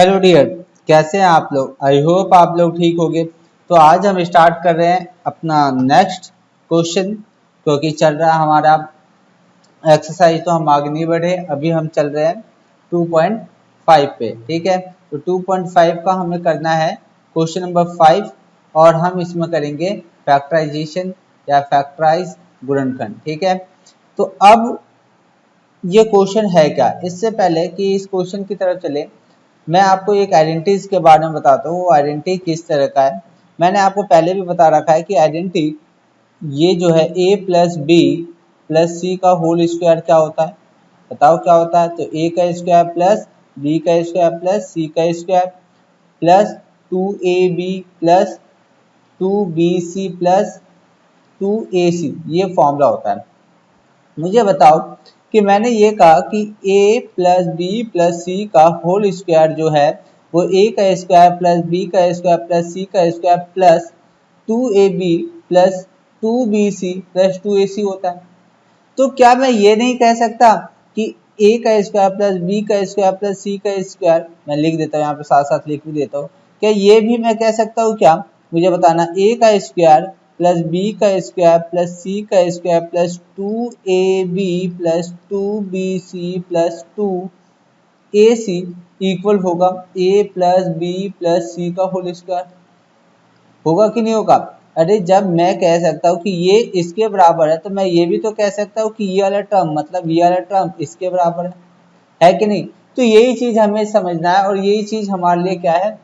Hello dear, कैसे हैं आप लोग। आई होप आप लोग ठीक होंगे। तो आज हम स्टार्ट कर रहे हैं अपना नेक्स्ट क्वेश्चन, क्योंकि चल रहा है हमारा एक्सरसाइज, तो हम आगे नहीं बढ़े। अभी हम चल रहे हैं 2.5 पे, ठीक है। तो 2.5 का हमें करना है क्वेश्चन नंबर 5, और हम इसमें करेंगे फैक्टराइजेशन या फैक्टराइज गुणनखंड, ठीक है। तो अब ये क्वेश्चन है क्या, इससे पहले कि इस क्वेश्चन की तरफ चले, मैं आपको एक आइडेंटिटीज के बारे में बताता हूँ। वो आइडेंटिटी किस तरह का है, मैंने आपको पहले भी बता रखा है कि आइडेंटिटी ये जो है a प्लस बी प्लस सी का होल स्क्वायर क्या होता है, बताओ क्या होता है। तो a का स्क्वायर प्लस b का स्क्वायर प्लस c का square plus 2ab plus 2bc plus 2ac, ये फॉर्मूला होता है। मुझे बताओ कि मैंने ये कहा कि a प्लस बी प्लस सी का होल स्क्वायर जो है वो a का स्क्वायर प्लस b का स्क्वायर प्लस c का square plus 2ab plus 2bc plus 2ac होता है। तो क्या मैं ये नहीं कह सकता कि a का स्क्वायर प्लस b का स्क्वायर प्लस c का स्क्वायर, मैं लिख देता हूँ यहाँ पे, साथ साथ लिख भी देता हूँ, क्या ये भी मैं कह सकता हूँ क्या, मुझे बताना। a का स्क्वायर प्लस b का स्क्वायर प्लस c का square plus 2ab plus 2bc plus 2ac equal होगा a plus b plus c का होल स्क्वायर, होगा कि नहीं होगा। अरे जब मैं कह सकता हूँ कि ये इसके बराबर है, तो मैं ये भी तो कह सकता हूँ कि ये वाला टर्म मतलब ये वाला टर्म इसके बराबर है कि नहीं। तो यही चीज हमें समझना है, और यही चीज हमारे लिए क्या है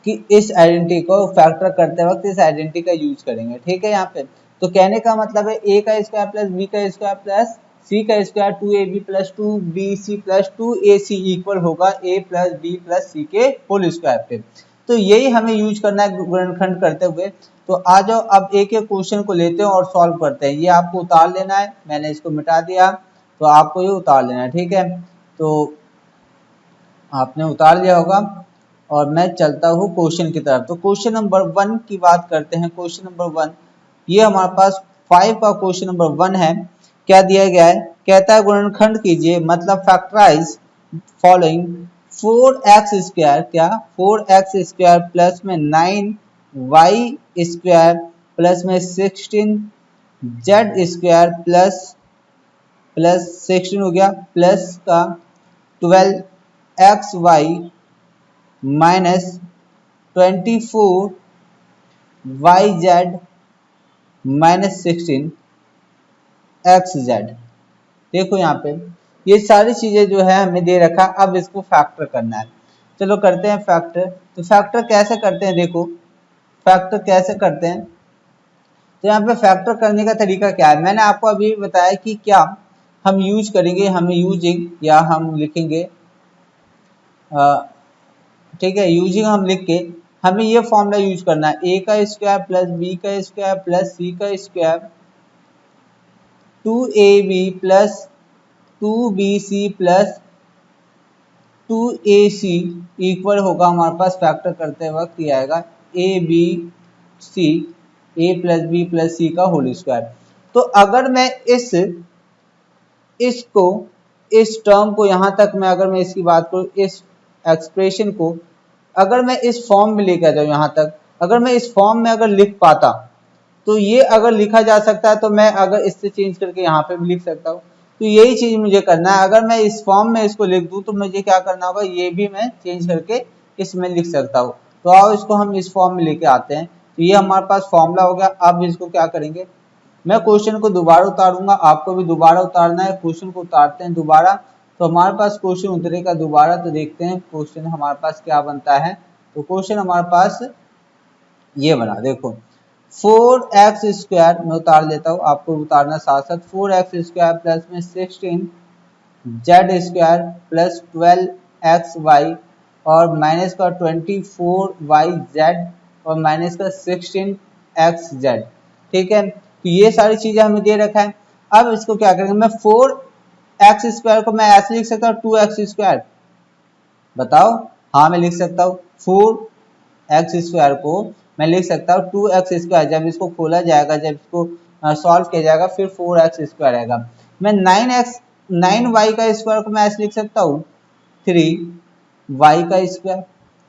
कि इस आइडेंटिटी को फैक्टर करते वक्त इस आइडेंटिटी का यूज करेंगे, ठीक है। यहाँ पे तो कहने का मतलब है a का स्क्वायर प्लस b का स्क्वायर प्लस c का square 2ab plus 2bc plus 2ac equal होगा a plus b plus c के होल स्क्वायर पे। तो यही हमें यूज करना है गुणनखंड करते हुए। तो आ जाओ अब एक एक क्वेश्चन को लेते हैं और सॉल्व करते हैं। ये आपको उतार लेना है, मैंने इसको मिटा दिया, तो आपको ये उतार लेना है, ठीक है। तो आपने उतार लिया होगा, और मैं चलता हूँ क्वेश्चन की तरफ। तो क्वेश्चन नंबर 1 की बात करते हैं। क्वेश्चन नंबर 1, ये हमारे पास 5 का क्वेश्चन नंबर 1 है। क्या दिया गया है, कहता है गुणनखंड कीजिए, मतलब फैक्टराइज फॉलोइंग 4x स्क्वायर, क्या 4x स्क्वायर प्लस में 9y स्क्वायर प्लस में 16z स्क्वायर प्लस प्लस 16 हो गया प्लस का 12xy minus 24yz minus 16xz। देखो यहाँ पे ये सारी चीजें जो है हमें दे रखा, अब इसको फैक्टर करना है। चलो करते हैं फैक्टर। तो फैक्टर कैसे करते हैं, देखो फैक्टर कैसे करते हैं। तो यहाँ पे फैक्टर करने का तरीका क्या है, मैंने आपको अभी बताया कि क्या हम यूज करेंगे, हमें यूजिंग या हम लिखेंगे, ठीक है, यूजिंग हम लिख के हमें ये फॉर्मूला यूज करना है। a का स्क्वायर प्लस b का स्क्वायर प्लस c का square 2ab plus 2bc plus 2ac equal होगा, हमारे पास फैक्टर करते वक्त ये आएगा a b c, a plus b plus c का होल स्क्वायर। तो अगर मैं इसको इस टर्म को यहाँ तक मैं अगर मैं इसकी बात करूँ, इस एक्सप्रेशन को अगर मैं इस फॉर्म में लेकर जाऊँ, यहाँ तक अगर मैं इस फॉर्म में अगर लिख पाता, तो ये अगर लिखा जा सकता है, तो मैं अगर इससे चेंज करके यहाँ पे भी लिख सकता हूँ। तो यही चीज मुझे करना है। अगर मैं इस फॉर्म में इसको लिख दूँ, तो मुझे क्या करना होगा, ये भी मैं चेंज करके इसमें लिख सकता हूँ। तो आओ इसको हम इस फॉर्म में लेके आते हैं। तो ये हमारे पास फॉर्मूला हो गया। अब इसको क्या करेंगे, मैं क्वेश्चन को दोबारा उतारूंगा, आपको भी दोबारा उतारना है। क्वेश्चन को उतारते हैं दोबारा, तो हमारे पास क्वेश्चन उतरेगा दोबारा। तो देखते हैं क्वेश्चन हमारे पास क्या बनता है। तो क्वेश्चन हमारे पास ये बना, देखो 4x स्क्वायर मैं उतार लेता हूँ, आपको उतारना साथ साथ। 4x स्क्वायर प्लस में 16z स्क्वायर प्लस 12xy और माइनस का 24yz और माइनस का 16xz, ठीक है। तो ये सारी चीजें हमें दे रखा है। अब इसको क्या करेंगे, मैं 4x स्क्वायर को मैं ऐसे लिख सकता हूँ 2x स्क्वायर, बताओ। हाँ मैं लिख सकता हूँ 4x स्क्वायर को मैं लिख सकता हूँ 2x स्क्वायर। जब इसको खोला जाएगा, जब इसको सॉल्व किया जाएगा, फिर 4x स्क्वायर आएगा। मैं 9y का स्क्वायर को मैं ऐसे लिख सकता हूँ 3 वाई का स्क्वायर।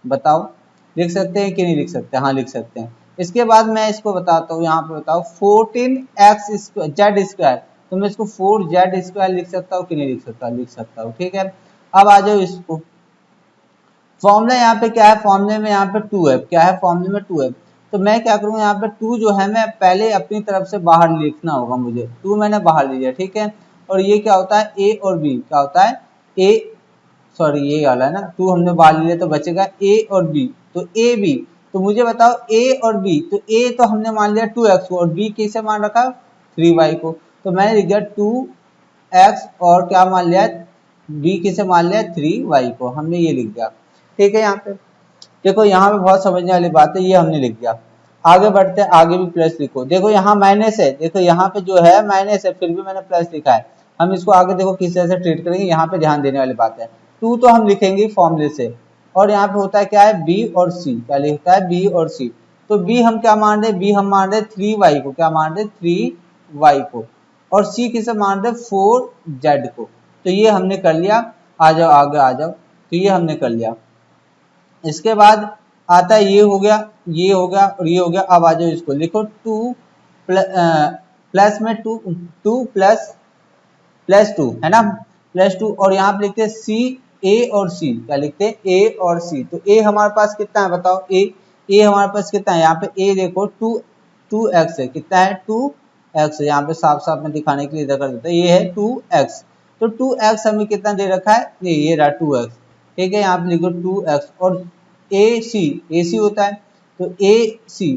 बताओ लिख सकते हैं कि नहीं लिख सकते? हाँ लिख सकते हैं। इसके बाद मैं इसको बताता हूँ, यहाँ पे बताओ 14x स्क्वायर जेड स्क्वायर, तो मैं इसको 4z स्क्वायर लिख सकता हूँ कि नहीं लिख सकता? लिख सकता हूँ। ठीक है, अब आ जाओ इसको, फॉर्मूला यहाँ पे क्या है? फॉर्मूले में यहाँ पे 2 है, क्या है? फॉर्मूले में 2 है। तो मैं क्या करूँगा, यहाँ पे 2 जो है मैं पहले अपनी तरफ से बाहर लिखना होगा मुझे, 2 मैंने बाहर लिया। ठीक है, और ये क्या होता है? ए और बी क्या होता है? ए सॉरी ये वाला है ना, 2 हमने बाहर लिया तो बचेगा ए और बी, तो ए बी। तो मुझे बताओ ए और बी, तो ए तो हमने मान लिया 2x को, और बी किसे मान रखा? 3y को। तो मैंने लिख दिया 2x और क्या मान लिया? बी किसे मान लिया? 3y को, हमने ये लिख दिया। ठीक है, यहाँ पे देखो, यहाँ पे बहुत समझने वाली बात है, ये हमने लिख दिया। आगे बढ़ते हैं, आगे भी प्लस लिखो। देखो यहाँ माइनस है, देखो यहाँ पे जो है माइनस है, फिर भी मैंने प्लस लिखा है। हम इसको आगे देखो किस तरह से ट्रीट करेंगे, यहाँ पे ध्यान देने वाली बात है। 2 तो हम लिखेंगे फॉर्मूले से, और यहाँ पे होता है क्या है? बी और सी, क्या लिखता है? बी और सी। तो बी हम क्या मान रहे? बी हम मान रहे 3y को, क्या मान रहे? 3y को, और सी किसे मान रहे? 4z को। तो ये हमने कर लिया। आ जाओ आगे आ जाओ, तो ये हमने कर लिया। इसके बाद आता है ये हो गया, ये हो गया और ये हो गया। अब आ जाओ इसको लिखो 2 प्लस में 2 प्लस 2 है ना, प्लस 2, और यहाँ पे लिखते हैं सी ए और सी, क्या लिखते हैं? ए और सी। तो ए हमारे पास कितना है बताओ? ए हमारे पास कितना है? यहाँ पे ए देखो 2x है, कितना है? 2x है। यहाँ पे साफ साफ में दिखाने के लिए इधर कर देता है, ये है 2x। तो 2x हमें कितना दे रखा है? ये रहा 2x। ठीक है, यहाँ पे लिखो 2x, और ए सी होता है, तो ए सी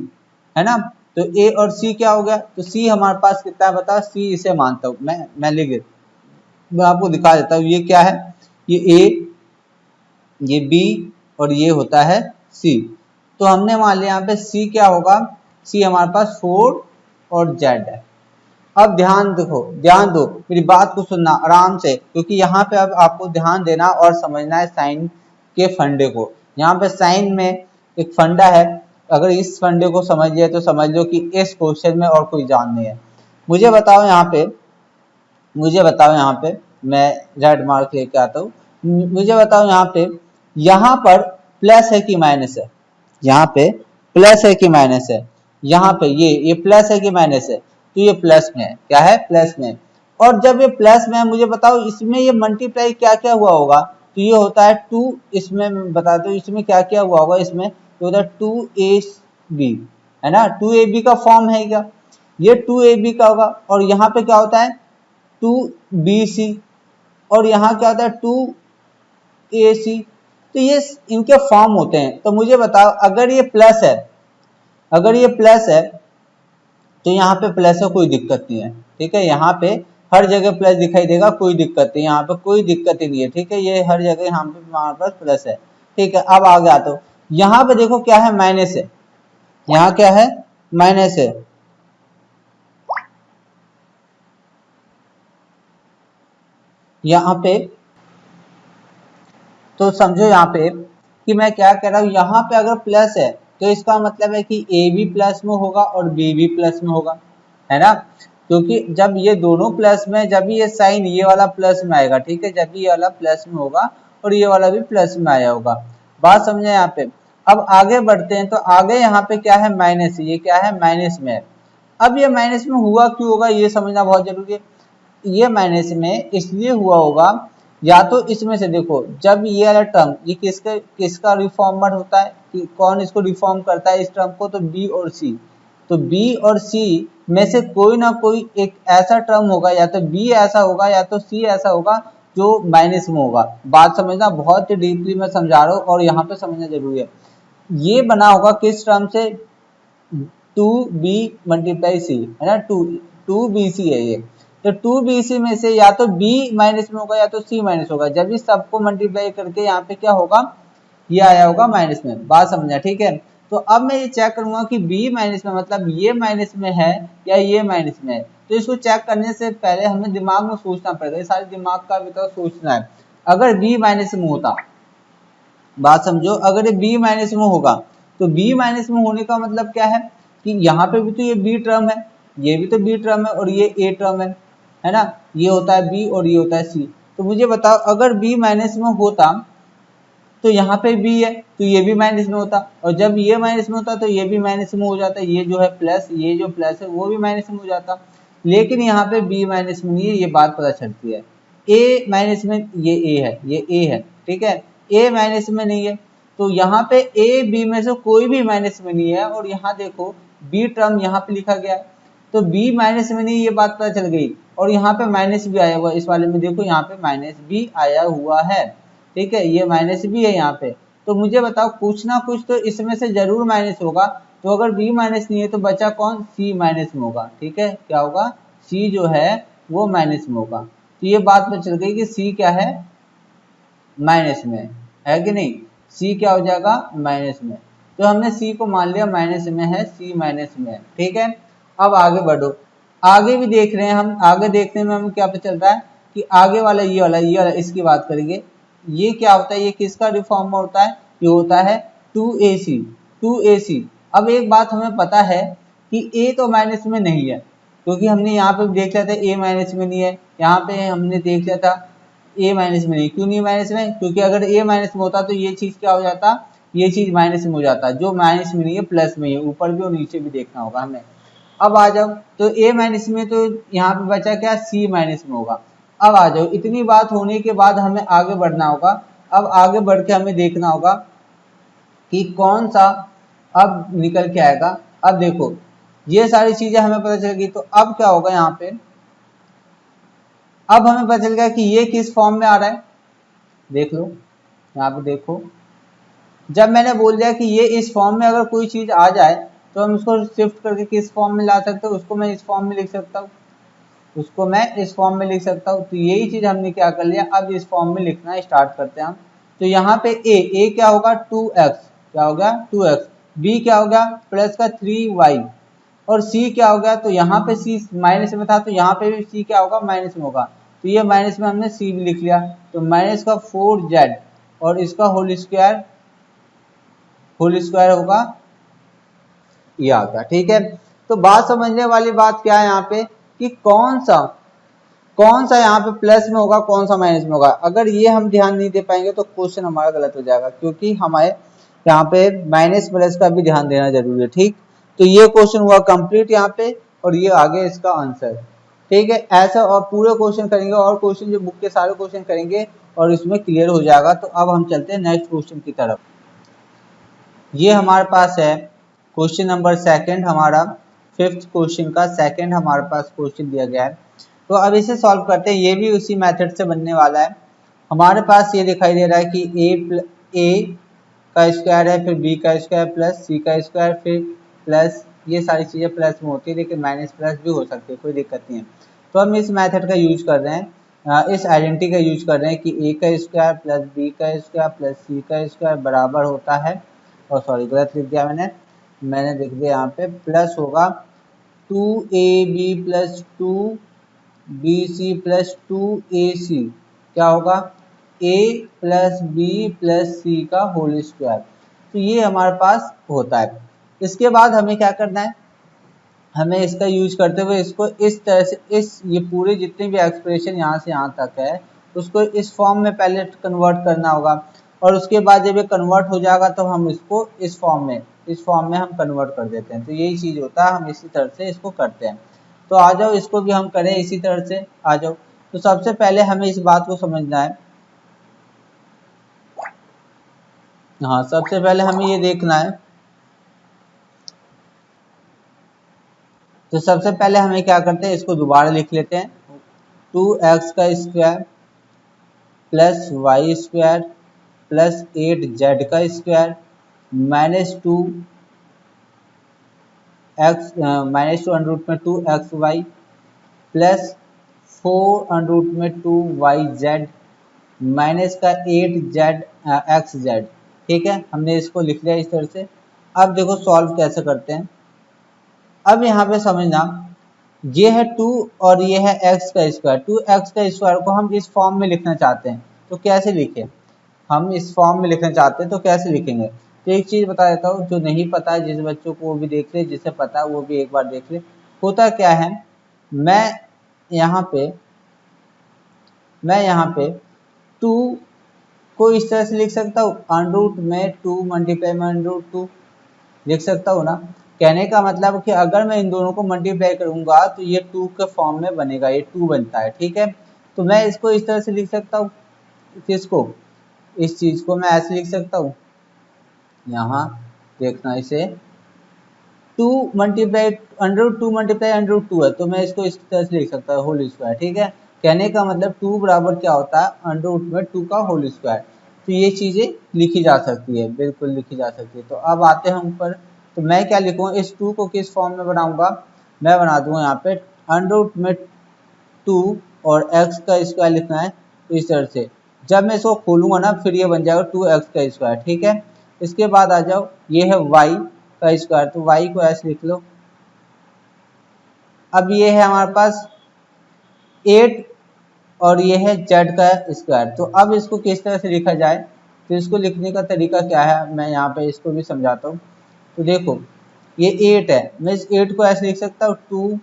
है ना। तो ए और सी क्या हो गया? तो सी हमारे पास कितना है बताओ? सी इसे मानता हूँ मैं लिख देता, मैं आपको दिखा देता हूँ। ये क्या है? ये ए, ये बी, और ये होता है सी। तो हमने मान लिया यहाँ पे सी क्या होगा? सी हमारे पास 4 और जेड है। अब ध्यान देखो, ध्यान दो, मेरी बात को सुनना आराम से, क्योंकि यहाँ पे अब आपको ध्यान देना और समझना है साइन के फंडे को। यहाँ पे साइन में एक फंडा है, अगर इस फंडे को समझ लिया तो समझ लो कि इस क्वेश्चन में और कोई जान नहीं है। मुझे बताओ यहाँ पे मैं रेड मार्क लेके आता हूँ। मुझे बताओ यहाँ पर प्लस है कि माइनस है? यहाँ पे प्लस है कि माइनस है? यहाँ पे ये प्लस है कि माइनस है? तो ये प्लस में है, क्या है? प्लस में। और जब ये प्लस में है, मुझे बताओ इसमें ये मल्टीप्लाई क्या क्या हुआ होगा? तो ये होता है 2, इसमें मैं बताता हूँ इसमें क्या क्या हुआ होगा। इसमें तो होता है 2ab है ना, 2ab का फॉर्म है क्या? ये 2ab का होगा, और यहाँ पे क्या होता है? 2bc, और यहाँ क्या होता है? 2ac। तो ये इनके फॉर्म होते हैं। तो मुझे बताओ अगर ये प्लस है, अगर ये प्लस है तो यहाँ पे प्लस है, कोई दिक्कत नहीं है। ठीक है, यहाँ पे हर जगह प्लस दिखाई देगा, कोई दिक्कत नहीं, यहाँ पे कोई दिक्कत ही नहीं है। ठीक है, ये हर जगह यहाँ पे हमारे पास प्लस है। ठीक है, अब आगे आता हूँ। यहाँ पे देखो क्या है? माइनस है। यहाँ क्या है? माइनस है। यहाँ पे तो समझो यहाँ पे कि मैं क्या कह रहा हूँ, यहाँ पे अगर प्लस है तो इसका मतलब है कि ए भी प्लस में होगा और बी भी प्लस में होगा, है ना। क्योंकि जब ये दोनों प्लस में, जब ये साइन ये वाला प्लस में आएगा। ठीक है, जब ये वाला प्लस में होगा और ये वाला भी प्लस में आया होगा। बात समझे यहाँ पे। अब आगे बढ़ते हैं, तो आगे यहाँ पे क्या है? माइनस, ये क्या है? माइनस में है। अब ये माइनस में हुआ क्यों होगा, ये समझना बहुत जरूरी है। ये माइनस में इसलिए हुआ होगा, या तो इसमें से देखो, जब ये वाला टर्म ये किसका रिफॉर्मर होता है, कि कौन इसको रिफॉर्म करता है इस टर्म को? तो बी और सी। तो बी और सी में से कोई ना कोई एक ऐसा टर्म होगा, या तो बी ऐसा होगा या तो सी ऐसा होगा जो माइनस में होगा। बात समझना, बहुत ही डीपली मैं समझा रहा हूँ और यहाँ पे समझना जरूरी है। ये बना होगा किस टर्म से? 2b मल्टीप्लाई सी, है ना, 2bc है ये। तो 2bc में से या तो b माइनस में होगा या तो c माइनस होगा। जब इस सबको मल्टीप्लाई करके यहाँ पे क्या होगा? ये आया होगा माइनस में। बात समझना, ठीक है। तो अब मैं ये चेक करूंगा कि b माइनस में, मतलब ये माइनस में है या ये माइनस में है। तो इसको चेक करने से पहले हमें दिमाग में सोचना पड़ेगा, ये सारे दिमाग का भी तो सोचना है। अगर b माइनस में होता, बात समझो, अगर ये b माइनस में होगा तो b माइनस में होने का मतलब क्या है? कि यहाँ पे भी तो ये b टर्म है, ये भी तो b टर्म है, और ये a टर्म है ना। ये होता है b और ये होता है c। तो मुझे बताओ अगर b माइनस में होता तो यहाँ पे बी है तो ये भी माइनस में होता, और जब ये माइनस में होता तो ये भी माइनस में हो जाता, ये जो है प्लस, ये जो प्लस है वो भी माइनस में हो जाता। लेकिन यहाँ पे बी माइनस में नहीं है, ये बात पता चलती है। ए माइनस में, ये ए है, ये ए है, ठीक है, ए माइनस में नहीं है, तो यहाँ पे ए बी में से कोई भी माइनस में नहीं है। और यहाँ देखो बी टर्म यहाँ पे लिखा गया है, तो बी माइनस में नहीं, ये बात पता चल गई। और यहाँ पे माइनस भी आया हुआ है, इस वाले में देखो यहाँ पे माइनस भी आया हुआ है, ठीक है, ये माइनस भी है यहाँ पे। तो मुझे बताओ कुछ ना कुछ तो इसमें से जरूर माइनस होगा, तो अगर बी माइनस नहीं है तो बचा कौन, सी माइनस में होगा, ठीक है, क्या होगा, सी जो है वो माइनस में होगा। तो ये बात पता चल गई कि सी क्या है, माइनस में है कि नहीं, सी क्या हो जाएगा, माइनस में। तो हमने सी को मान लिया माइनस में है, सी माइनस में है, ठीक है। अब आगे बढ़ो, आगे भी देख रहे हैं हम, आगे देखने में हमें क्या पता चल रहा है कि आगे वाला ये वाला इसकी बात करेंगे। ये क्या होता है, ये किसका रिफॉर्म होता है, ये होता है 2ac, 2ac। अब एक बात हमें पता है कि a तो माइनस में नहीं है, क्योंकि हमने यहाँ पे देख लिया था a माइनस में नहीं है, यहाँ पे हमने देख लिया था a माइनस में नहीं। क्यों नहीं माइनस में, क्योंकि अगर a माइनस में होता तो ये चीज क्या हो जाता, ये चीज माइनस में हो जाता, जो माइनस में नहीं है प्लस में है, ऊपर भी और नीचे भी देखना होगा हमें। अब आ जाओ, तो a माइनस में, तो यहाँ पे बचा क्या, c माइनस में होगा। अब आ जाओ, इतनी बात होने के बाद हमें आगे बढ़ना होगा। अब आगे बढ़ के हमें देखना होगा कि कौन सा अब निकल के आएगा। अब देखो ये सारी चीजें हमें पता चल गई, तो अब क्या होगा यहाँ पे, अब हमें पता चल गया कि ये किस फॉर्म में आ रहा है। देख लो यहाँ पे, देखो जब मैंने बोल दिया कि ये इस फॉर्म में अगर कोई चीज आ जाए तो हम उसको शिफ्ट करके किस फॉर्म में ला सकते हैं, उसको मैं इस फॉर्म में लिख सकता हूँ, उसको मैं इस फॉर्म में लिख सकता हूँ। तो यही चीज हमने क्या कर लिया, अब इस फॉर्म में लिखना स्टार्ट करते हैं हम। तो यहाँ पे ए क्या होगा, 2x, क्या होगा 2x, बी क्या होगा प्लस का 3y, और सी क्या होगा, तो यहाँ पे सी माइनस में था तो यहाँ पे भी सी क्या होगा, माइनस में होगा। तो ये माइनस में हमने सी भी लिख लिया, तो माइनस का 4z और इसका होल स्क्वायर होगा, ये आ गया, ठीक है। तो बात समझने वाली बात क्या है यहाँ पे कि कौन सा यहाँ पे प्लस में होगा, कौन सा माइनस में होगा। अगर ये हम ध्यान नहीं दे पाएंगे तो क्वेश्चन हमारा गलत हो जाएगा, क्योंकि हमारे यहाँ पे माइनस प्लस का भी ध्यान देना जरूरी है, ठीक। तो ये क्वेश्चन हुआ कंप्लीट यहाँ पे, और ये आगे इसका आंसर, ठीक है। ऐसा और पूरे क्वेश्चन करेंगे, और क्वेश्चन जो बुक के सारे क्वेश्चन करेंगे और इसमें क्लियर हो जाएगा। तो अब हम चलते हैं नेक्स्ट क्वेश्चन की तरफ। ये हमारे पास है क्वेश्चन नंबर सेकंड, हमारा फिफ्थ क्वेश्चन का सेकंड हमारे पास क्वेश्चन दिया गया है। तो अब इसे सॉल्व करते हैं, ये भी उसी मेथड से बनने वाला है। हमारे पास ये दिखाई दे रहा है कि ए का स्क्वायर है, फिर बी का स्क्वायर प्लस सी का स्क्वायर, फिर प्लस, ये सारी चीज़ें प्लस में होती है, लेकिन माइनस प्लस भी हो सकती है, कोई दिक्कत नहीं है। तो हम इस मेथड का यूज कर रहे हैं, इस आइडेंटिटी का यूज कर रहे हैं कि ए का स्क्वायर प्लस बी का स्क्वायर प्लस सी का स्क्वायर बराबर होता है, और सॉरी गलत लिख दिया मैंने लिख दिया यहाँ पे, प्लस होगा 2ab plus 2bc plus 2ac, क्या होगा a प्लस बी प्लस सी का होल स्क्वायर। तो ये हमारे पास होता है। इसके बाद हमें क्या करना है, हमें इसका यूज करते हुए इसको इस तरह से, ये पूरे जितने भी एक्सप्रेशन यहाँ से यहाँ तक है उसको इस फॉर्म में पहले कन्वर्ट करना होगा, और उसके बाद जब ये कन्वर्ट हो जाएगा तो हम इसको इस फॉर्म में हम कन्वर्ट कर देते हैं। तो यही चीज होता है, हम इसी तरह से इसको करते हैं। तो आ जाओ इसको भी हम करें इसी तरह से, आ जाओ। तो सबसे पहले हमें इस बात को समझना है, हाँ सबसे पहले हमें ये देखना है, तो सबसे पहले हमें क्या करते हैं, इसको दोबारा लिख लेते हैं, 2x का square plus y square plus 8z का square minus two under root में 2xy प्लस 4 अंडर रूट में 2yz माइनस का 8xz, ठीक है। हमने इसको लिख लिया इस तरह से। अब देखो सॉल्व कैसे करते हैं। अब यहाँ पे समझना, ये है 2 और ये है x का स्क्वायर, 2x का स्क्वायर को हम इस फॉर्म में लिखना चाहते हैं, तो कैसे लिखें, हम इस फॉर्म में लिखना चाहते हैं तो कैसे लिखेंगे। तो एक चीज बता देता हूँ, जो नहीं पता है जिस बच्चों को वो भी देख ले, जिसे पता है वो भी एक बार देख ले। होता क्या है, मैं यहाँ पे 2 को इस तरह से लिख सकता हूँ, अंडर रूट में 2 मल्टीप्लाई में अंडर रूट 2 लिख सकता हूँ ना। कहने का मतलब कि अगर मैं इन दोनों को मल्टीप्लाई करूंगा तो ये 2 के फॉर्म में बनेगा, ये 2 बनता है, ठीक है। तो मैं इसको इस तरह से लिख सकता हूँ, किसको, इस चीज को मैं ऐसे लिख सकता हूँ, यहाँ देखना इसे 2 multiply under root 2 multiply under root 2 है, तो मैं इसको इस तरह से लिख सकता हूँ होल स्क्वायर, ठीक है। कहने का मतलब 2 बराबर क्या होता है, अंडर रूट में 2 का होल स्क्वायर। तो ये चीजें लिखी जा सकती है, बिल्कुल लिखी जा सकती है। तो अब आते हैं ऊपर, तो मैं क्या लिखूंगा, इस 2 को किस फॉर्म में बनाऊंगा, मैं बना दूंगा यहाँ पे अंडर रूट में 2 और x का स्क्वायर लिखना है इस तरह से। जब मैं इसको खोलूंगा ना फिर ये बन जाएगा 2x का स्क्वायर, ठीक है। इसके बाद आ जाओ, ये है y का स्क्वायर, तो y को ऐसे लिख लो। अब ये है हमारे पास 8 और ये है z का स्क्वायर। तो अब इसको किस तरह से लिखा जाए, तो इसको लिखने का तरीका क्या है, मैं यहाँ पे इसको भी समझाता हूँ। तो देखो ये 8 है, मैं इस 8 को ऐसे लिख सकता हूँ 2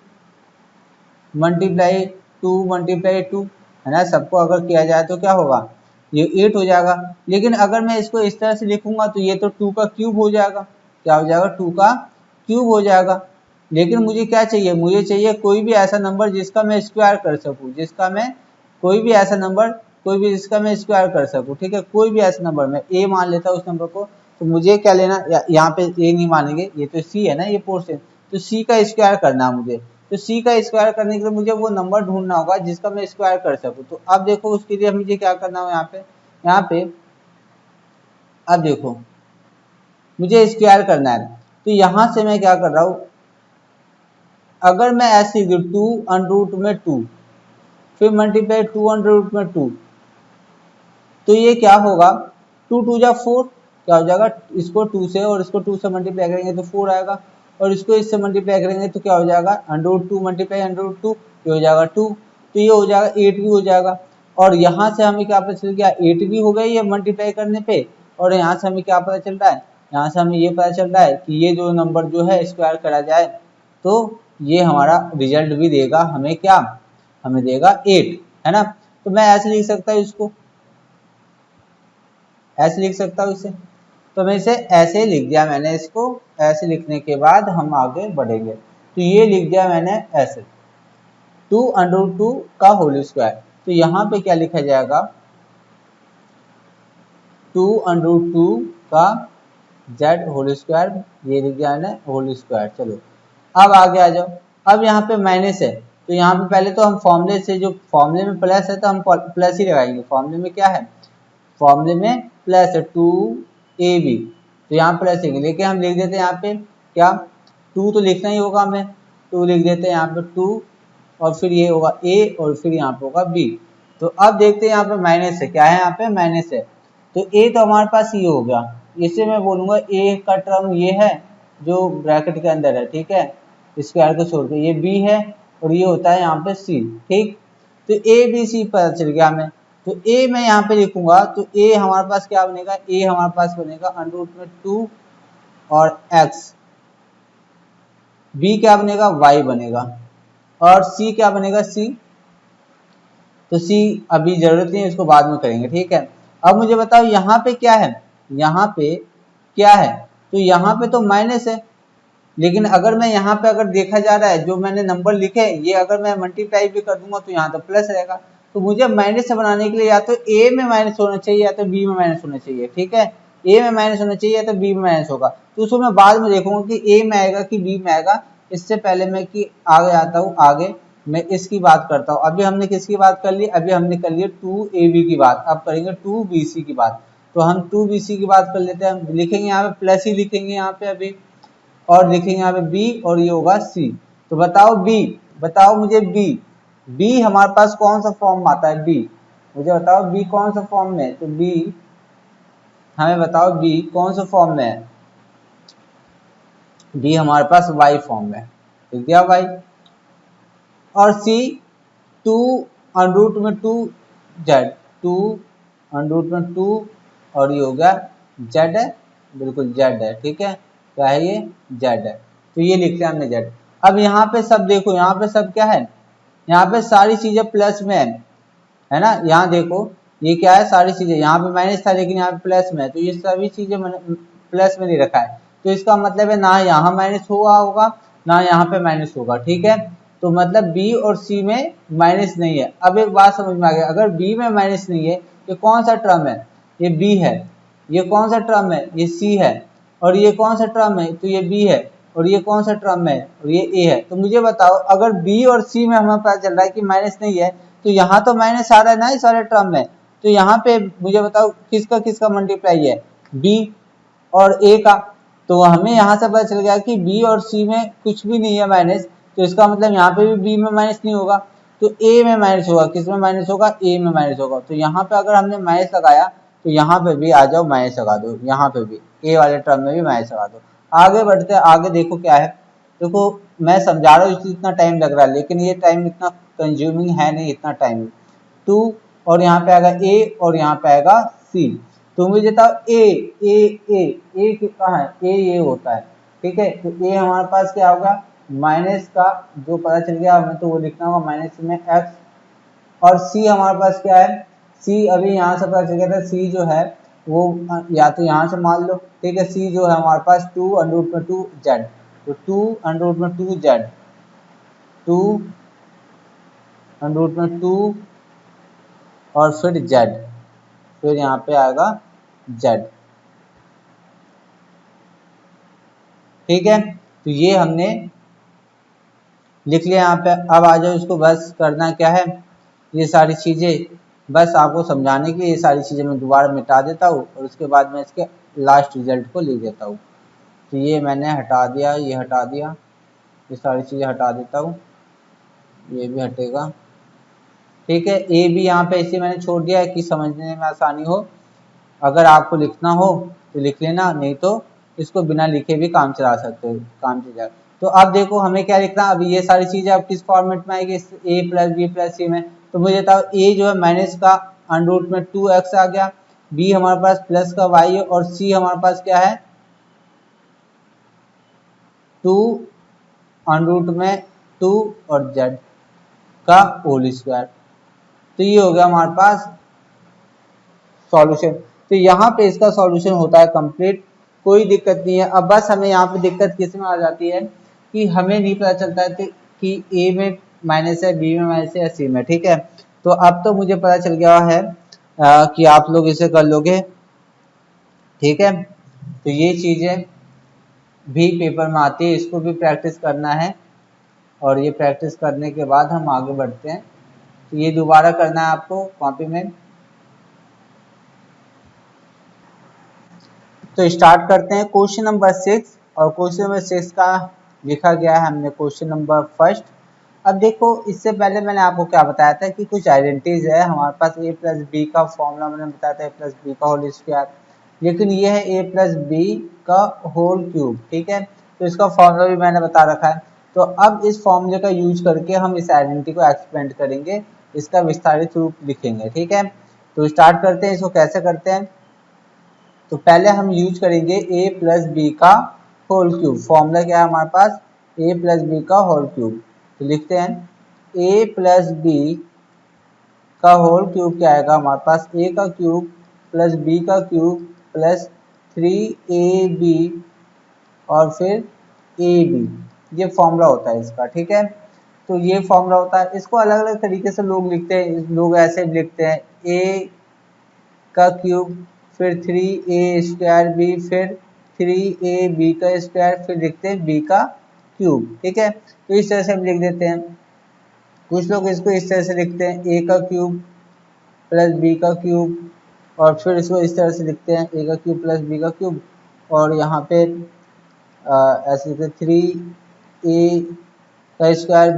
मल्टीप्लाई 2 है ना। सबको अगर किया जाए तो क्या होगा, ये 8 हो जाएगा। लेकिन अगर मैं इसको इस तरह से लिखूंगा तो ये तो 2 का क्यूब हो जाएगा, क्या हो जाएगा, 2 का क्यूब हो जाएगा। लेकिन मुझे क्या चाहिए, मुझे चाहिए कोई भी ऐसा नंबर जिसका मैं स्क्वायर कर सकूं, जिसका मैं कोई भी ऐसा नंबर, कोई भी जिसका मैं स्क्वायर कर सकूं, ठीक है। कोई भी ऐसा नंबर, मैं ए मान लेता हूं उस नंबर को। तो मुझे क्या लेना, यहाँ पे ए नहीं मानेंगे, ये तो सी है ना, ये पोर्शन, तो सी का स्क्वायर करना है मुझे। तो सी का स्क्वायर करने के लिए मुझे वो नंबर ढूंढना होगा जिसका मैं स्क्वायर कर सकूं। तो अब देखो उसके लिए मुझे क्या करना है, यहाँ पे अब देखो मुझे स्क्वायर करना है। तो यहाँ से मैं क्या कर रहा हूँ, अगर मैं ऐसे 2 अंडर रूट में 2 फिर मल्टीप्लाई 2 अंडर रूट में 2, तो ये क्या होगा, 2 जा 4, क्या हो जाएगा, इसको 2 से और इसको 2 से मल्टीप्लाई करेंगे तो 4 आएगा, और इसको इससे मल्टीप्लाई करेंगे तो क्या हो जाएगा, under root 2 multiply under root 2, ये हो जाएगा 2, तो ये हो जाएगा 8 भी हो जाएगा। और यहाँ से हमें क्या पता चल गया, 8 भी हो गई है मल्टीप्लाई करने पे। और यहाँ से हमें क्या पता चल रहा है, यहाँ से हमें ये पता चल रहा है कि ये जो नंबर जो है स्क्वायर करा जाए तो ये हमारा रिजल्ट भी देगा हमें, क्या हमें देगा 8, है ना। तो मैं ऐसे लिख सकता हूँ इसको, ऐसे लिख सकता हूँ इसे। तो मैं इसे ऐसे लिख दिया मैंने, इसको ऐसे लिखने के बाद हम आगे बढ़ेंगे। तो ये लिख दिया मैंने ऐसे 2 अंडर रूट 2 का होल स्क्वायर। तो यहाँ पे क्या लिखा जाएगा, 2 अंडर रूट 2 का z होल स्क्वायर, ये लिख दिया मैंने होल स्क्वायर। चलो अब आगे आ जाओ। अब यहाँ पे माइनस है, तो यहाँ पे पहले तो हम फॉर्मूले से, जो फॉर्मूले में प्लस है तो हम प्लस ही लगाएंगे। फॉर्मूले में क्या है, फॉर्मूले में प्लस है 2ab, तो यहाँ प्लस है, लेकिन हम लिख देते हैं यहाँ पे क्या, 2 तो लिखना ही होगा हमें, 2 लिख देते हैं यहाँ पे 2, और फिर ये होगा a और फिर यहाँ पे होगा b। तो अब देखते हैं यहाँ पे माइनस है, क्या है यहाँ पे माइनस है, तो a तो हमारे पास ये हो गया। इसे मैं बोलूंगा a का टर्म ये है जो ब्रैकेट के अंदर है, ठीक है, स्क्वायर को छोड़ के, ये b है और ये होता है यहाँ पे c, ठीक। तो a b c पता चल गया हमें। तो a मैं यहाँ पे लिखूंगा तो a हमारे पास क्या बनेगा, a हमारे पास बनेगा अंडर रूट में 2 और x, b क्या बनेगा, y बनेगा, और c क्या बनेगा, c। तो c अभी जरूरत नहीं है, इसको बाद में करेंगे, ठीक है। अब मुझे बताओ यहाँ पे क्या है, यहाँ पे क्या है, तो यहाँ पे तो माइनस है, लेकिन अगर मैं यहाँ पे अगर देखा जा रहा है जो मैंने नंबर लिखे ये अगर मैं मल्टीप्लाई भी कर दूंगा तो यहाँ तो प्लस रहेगा। तो मुझे माइनस से बनाने के लिए या तो a में माइनस होना चाहिए या तो b में माइनस होना चाहिए, ठीक है। a में माइनस होना चाहिए या तो b में माइनस होगा, तो उसको मैं बाद में देखूंगा कि a में आएगा कि b में आएगा। इससे पहले मैं कि आगे आता हूँ, आगे मैं इसकी बात करता हूँ। अभी हमने किसकी बात कर ली, अभी हमने कर लिया 2ab की बात, अब करेंगे 2bc की बात। तो हम 2bc की बात कर लेते हैं, हम लिखेंगे यहाँ पे प्लस ही लिखेंगे यहाँ पे अभी, और लिखेंगे यहाँ पे b और ये होगा c। तो बताओ b, बताओ मुझे b हमारे पास कौन सा फॉर्म आता है, b मुझे बताओ b कौन सा फॉर्म में है, तो b हमें बताओ b कौन सा फॉर्म में है, b हमारे पास y फॉर्म में, ठीक है y, और c 2 अंडर रूट में 2 z, 2 अंडर रूट में 2 और ये हो गया z है, बिल्कुल z है, ठीक है, क्या है ये z है। तो ये लिख लिया हमने z। अब यहाँ पे सब देखो, यहाँ पे सब क्या है, यहाँ पे सारी चीजें प्लस में है ना। यहाँ देखो ये क्या है, सारी चीजें यहाँ पे माइनस था लेकिन यहाँ पे प्लस में है, तो ये सभी चीजें प्लस में नहीं रखा है, तो इसका मतलब है ना यहाँ माइनस हुआ होगा ना यहाँ पे माइनस होगा, ठीक है। तो मतलब बी और सी में माइनस नहीं है। अब एक बात समझ में आ गया, अगर बी में माइनस नहीं है, ये कौन सा टर्म है, ये बी है, ये कौन सा टर्म है, ये सी है, और ये कौन सा टर्म है, तो ये बी है, और ये कौन सा टर्म है, और ये ए है। तो मुझे बताओ, अगर बी और सी में हमें पता चल रहा है कि माइनस नहीं है, तो यहाँ तो माइनस आ रहा है ना इस वाले टर्म में, तो यहाँ पे मुझे बताओ किसका किसका मल्टीप्लाई है, बी और ए का। तो हमें यहाँ से पता चल गया कि बी और सी में कुछ भी नहीं है माइनस, तो इसका मतलब यहाँ पे भी बी में माइनस नहीं होगा, तो ए में माइनस होगा। किस में माइनस होगा, ए में माइनस होगा। तो यहाँ पे अगर हमने माइनस लगाया तो यहाँ पे भी आ जाओ माइनस लगा दो, यहाँ पे भी ए वाले टर्म में भी माइनस लगा दो। आगे बढ़ते हैं, आगे देखो क्या है। देखो मैं समझा रहा हूँ इसलिए इतना टाइम लग रहा है, लेकिन ये टाइम इतना कंज्यूमिंग है नहीं, इतना टाइम। टू और यहाँ पे आएगा ए और यहाँ पे आएगा सी। तो मुझे बताओ ए कहाँ है, ये होता है, ठीक है। तो ए हमारे पास क्या होगा, माइनस का जो पता चल गया हमें, तो वो लिखना होगा माइनस में एक्स। और सी हमारे पास क्या है, सी अभी यहाँ से पता चल गया था, सी जो है वो या तो यहाँ से मान लो, ठीक है। सी जो है हमारे पास 2√2 जेड, तो 2√2 जेड, 2√2 और फिर जेड, फिर यहाँ पे आएगा जेड, ठीक है। तो ये हमने लिख लिया यहाँ पे। अब आ जाओ, इसको बस करना क्या है, ये सारी चीजें बस आपको समझाने के लिए ये सारी चीजें मैं दोबारा मिटा देता हूँ, और उसके बाद मैं इसके लास्ट रिजल्ट को लिख देता हूँ। तो ये मैंने हटा दिया, ये हटा दिया, ये सारी चीजें हटा देता हूँ, ये भी हटेगा, ठीक है। ए भी यहाँ पे इसे मैंने छोड़ दिया है कि समझने में आसानी हो। अगर आपको लिखना हो तो लिख लेना, नहीं तो इसको बिना लिखे भी काम चला सकते हो, काम चल जाए। तो अब देखो हमें क्या लिखना, अब ये सारी चीजें अब किस फॉर्मेट में आएगी, ए प्लस बी प्लस सी में। तो मुझे बताओ, ए जो है माइनस का अंडर रूट में 2x आ गया, बी हमारे पास प्लस का y है, और सी हमारे पास क्या है 2 अंडर रूट में 2 और z का होल स्क्वायर। तो ये हो गया हमारे पास सॉल्यूशन। तो यहाँ पे इसका सॉल्यूशन होता है कंप्लीट, कोई दिक्कत नहीं है। अब बस हमें यहाँ पे दिक्कत किस में आ जाती है कि हमें नहीं पता चलता है कि ए में माइनस है, बी में माइनस है या सी में, ठीक है। तो अब तो मुझे पता चल गया है कि आप लोग इसे कर लोगे, ठीक है। तो ये चीजें भी पेपर में आती है, इसको भी प्रैक्टिस करना है, और ये प्रैक्टिस करने के बाद हम आगे बढ़ते हैं। तो ये दोबारा करना है आपको कॉपी में। तो स्टार्ट करते हैं क्वेश्चन नंबर 6, और क्वेश्चन नंबर 6 का लिखा गया है हमने क्वेश्चन नंबर फर्स्ट। अब देखो, इससे पहले मैंने आपको क्या बताया था कि कुछ आइडेंटिटीज है हमारे पास, ए प्लस बी का फॉर्मूला मैंने बताया था, ए प्लस बी का होल स्क्वायर, लेकिन ये है ए प्लस बी का होल क्यूब, ठीक है। तो इसका फॉर्मूला भी मैंने बता रखा है। तो अब इस फॉर्मूले का यूज करके हम इस आइडेंटिटी को एक्सपेंड करेंगे, इसका विस्तारित रूप लिखेंगे, ठीक है। तो स्टार्ट करते हैं, इसको कैसे करते हैं। तो पहले हम यूज करेंगे a प्लस बी का होल क्यूब। फॉर्मूला क्या है हमारे पास, a प्लस बी का होल क्यूब। तो लिखते हैं a प्लस बी का होल क्यूब क्या आएगा हमारे पास, a का क्यूब प्लस b का क्यूब प्लस 3ab और फिर ab, ये फॉर्मूला होता है इसका, ठीक है। तो ये फॉर्मूला होता है, इसको अलग अलग तरीके से लोग लिखते हैं। लोग ऐसे भी लिखते हैं a का क्यूब फिर 3a² बी फिर 3ab का स्क्वायर, फिर लिखते हैं b का क्यूब, ठीक है। तो इस तरह से हम लिख देते हैं। कुछ लोग इसको इस तरह से लिखते हैं a का क्यूब प्लस b का क्यूब, और फिर इसको इस तरह से लिखते हैं a का क्यूब प्लस b का क्यूब, और यहाँ पे ऐसे लिखते 3a का स्क्वायर